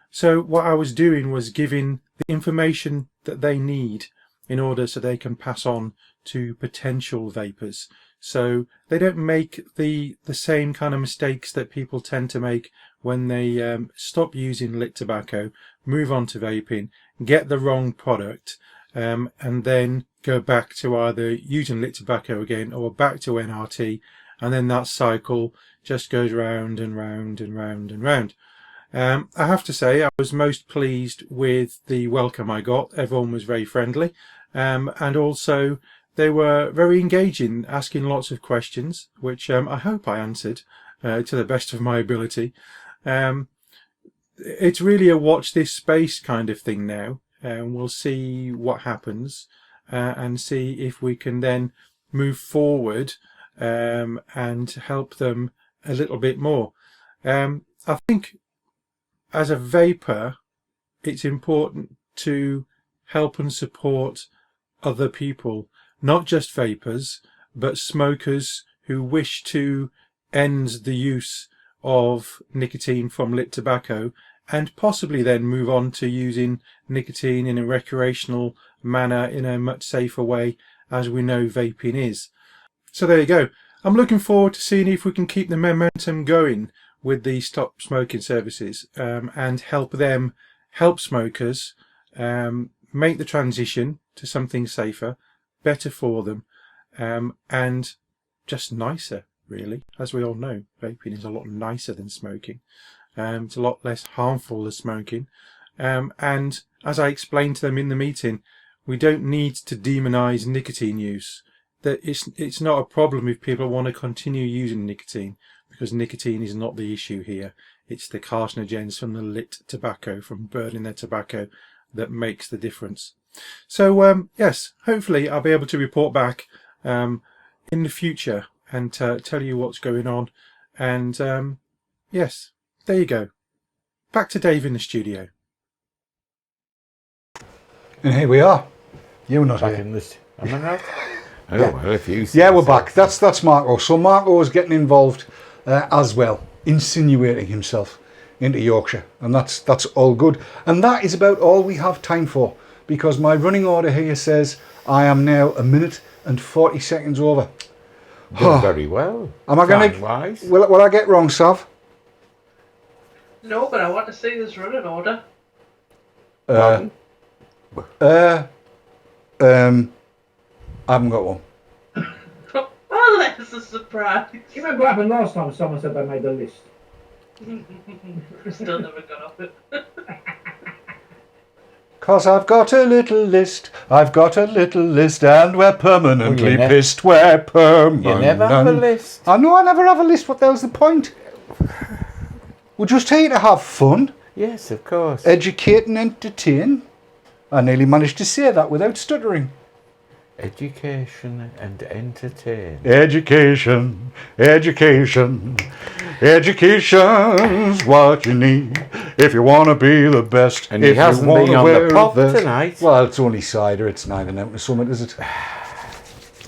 So what I was doing was giving the information that they need in order so they can pass on to potential vapors, so they don't make the same kind of mistakes that people tend to make when they stop using lit tobacco, move on to vaping, get the wrong product, and then go back to either using lit tobacco again or back to NRT, and then that cycle just goes round and round and round and round. I have to say I was most pleased with the welcome I got. Everyone was very friendly, and also they were very engaging, asking lots of questions, which I hope I answered to the best of my ability. It's really a watch this space kind of thing now, and we'll see what happens and see if we can then move forward and help them a little bit more. I think as a vapor, it's important to help and support other people, not just vapors, but smokers who wish to end the use of nicotine from lit tobacco and possibly then move on to using nicotine in a recreational manner in a much safer way, as we know vaping is. So there you go. I'm looking forward to seeing if we can keep the momentum going with the stop smoking services and help smokers make the transition to something safer, better for them, and just nicer, really. As we all know, vaping is a lot nicer than smoking. It's a lot less harmful than smoking. And as I explained to them in the meeting, we don't need to demonise nicotine use. That it's not a problem if people want to continue using nicotine, because nicotine is not the issue here. It's the carcinogens from the lit tobacco, from burning their tobacco, that makes the difference. So yes, hopefully I'll be able to report back in the future and tell you what's going on. And yes, there you go. Back to Dave in the studio. And here we are. You're not Back here. in this. Am I not? Oh, well, if you Yeah, we're back. That's Marco. So Marco is getting involved as well, insinuating himself into Yorkshire, and that's all good. And that is about all we have time for, because my running order here says I am now 1 minute and 40 seconds over. Doing very well. Am I going Time-wise. to? Will I get wrong, Sav? No, but I want to see this running order. I haven't got one. Well, that's a surprise. Do you remember what happened last time someone said they made a list? Still never got off it. 'Cause I've got a little list, and we're permanently Well, pissed, we're permanent. You never have a list. I know I never have a list, what the hell's the point? We're just here to have fun, Yes, of course. educate and entertain. I nearly managed to say that without stuttering. Education and entertain. Education's what you need if you want to be the best. And he hasn't been on the pop tonight. Well, it's only cider, it's neither out to summit, is it?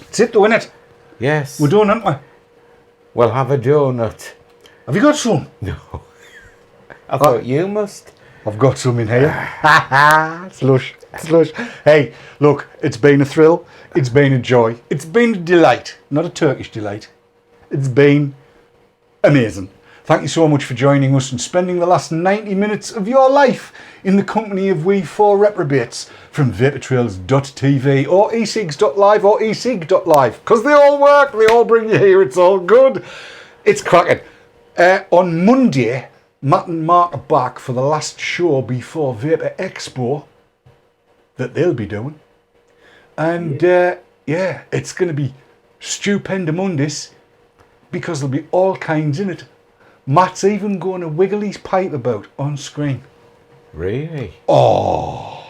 It's it though, innit? Yes. We're doing, aren't we? Well, have a donut. Have you got some? No. I thought you must. I've got some in here. Slush. Hey, look, it's been a thrill. It's been a joy. It's been a delight. Not a Turkish delight. It's been amazing. Thank you so much for joining us and spending the last 90 minutes of your life in the company of we four reprobates from vaportrails.tv or e-cigs.live or e-cig.live, because they all work, they all bring you here, it's all good. It's cracking. On Monday, Matt and Mark are back for the last show before Vapor Expo that they'll be doing. And yeah, it's going to be stupendamundous because there'll be all kinds in it. Matt's even going to wiggle his pipe about on screen. Really? Oh,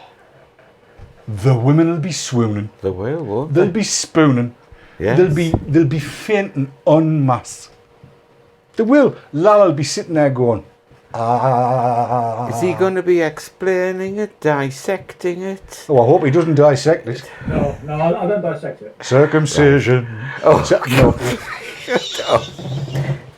the women will be swooning. They will, won't They'll they? be spooning. Yes. They'll be fainting en masse. They will. Lala'll be sitting there going, ah. Is he going to be explaining it, dissecting it? Oh, I hope he doesn't dissect it. No, I don't dissect it. Circumcision. Oh, No, shut up.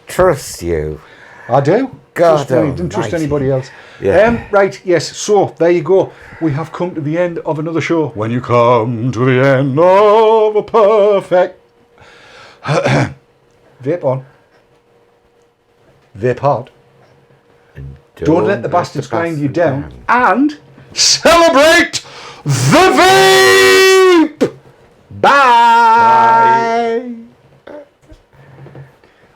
Trust you. I do. God Trust me, don't trust almighty. anybody else. Yeah. Right, yes, so there you go. We have come to the end of another show. When you come to the end of a perfect... Vape on. Vape hard. And Don't let the bastards grind you down. And celebrate the vape! Bye!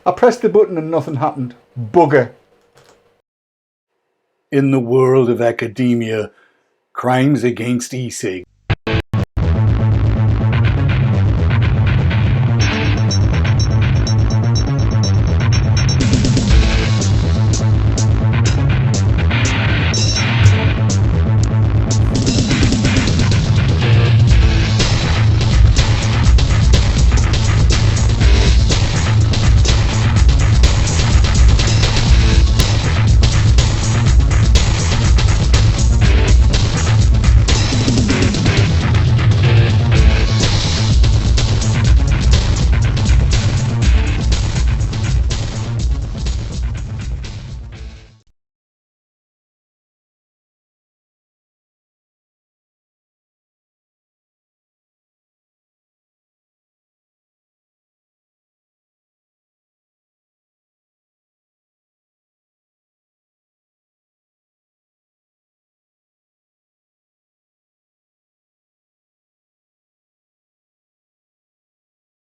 I pressed the button and nothing happened. Bugger. In the world of academia, crimes against e-cigs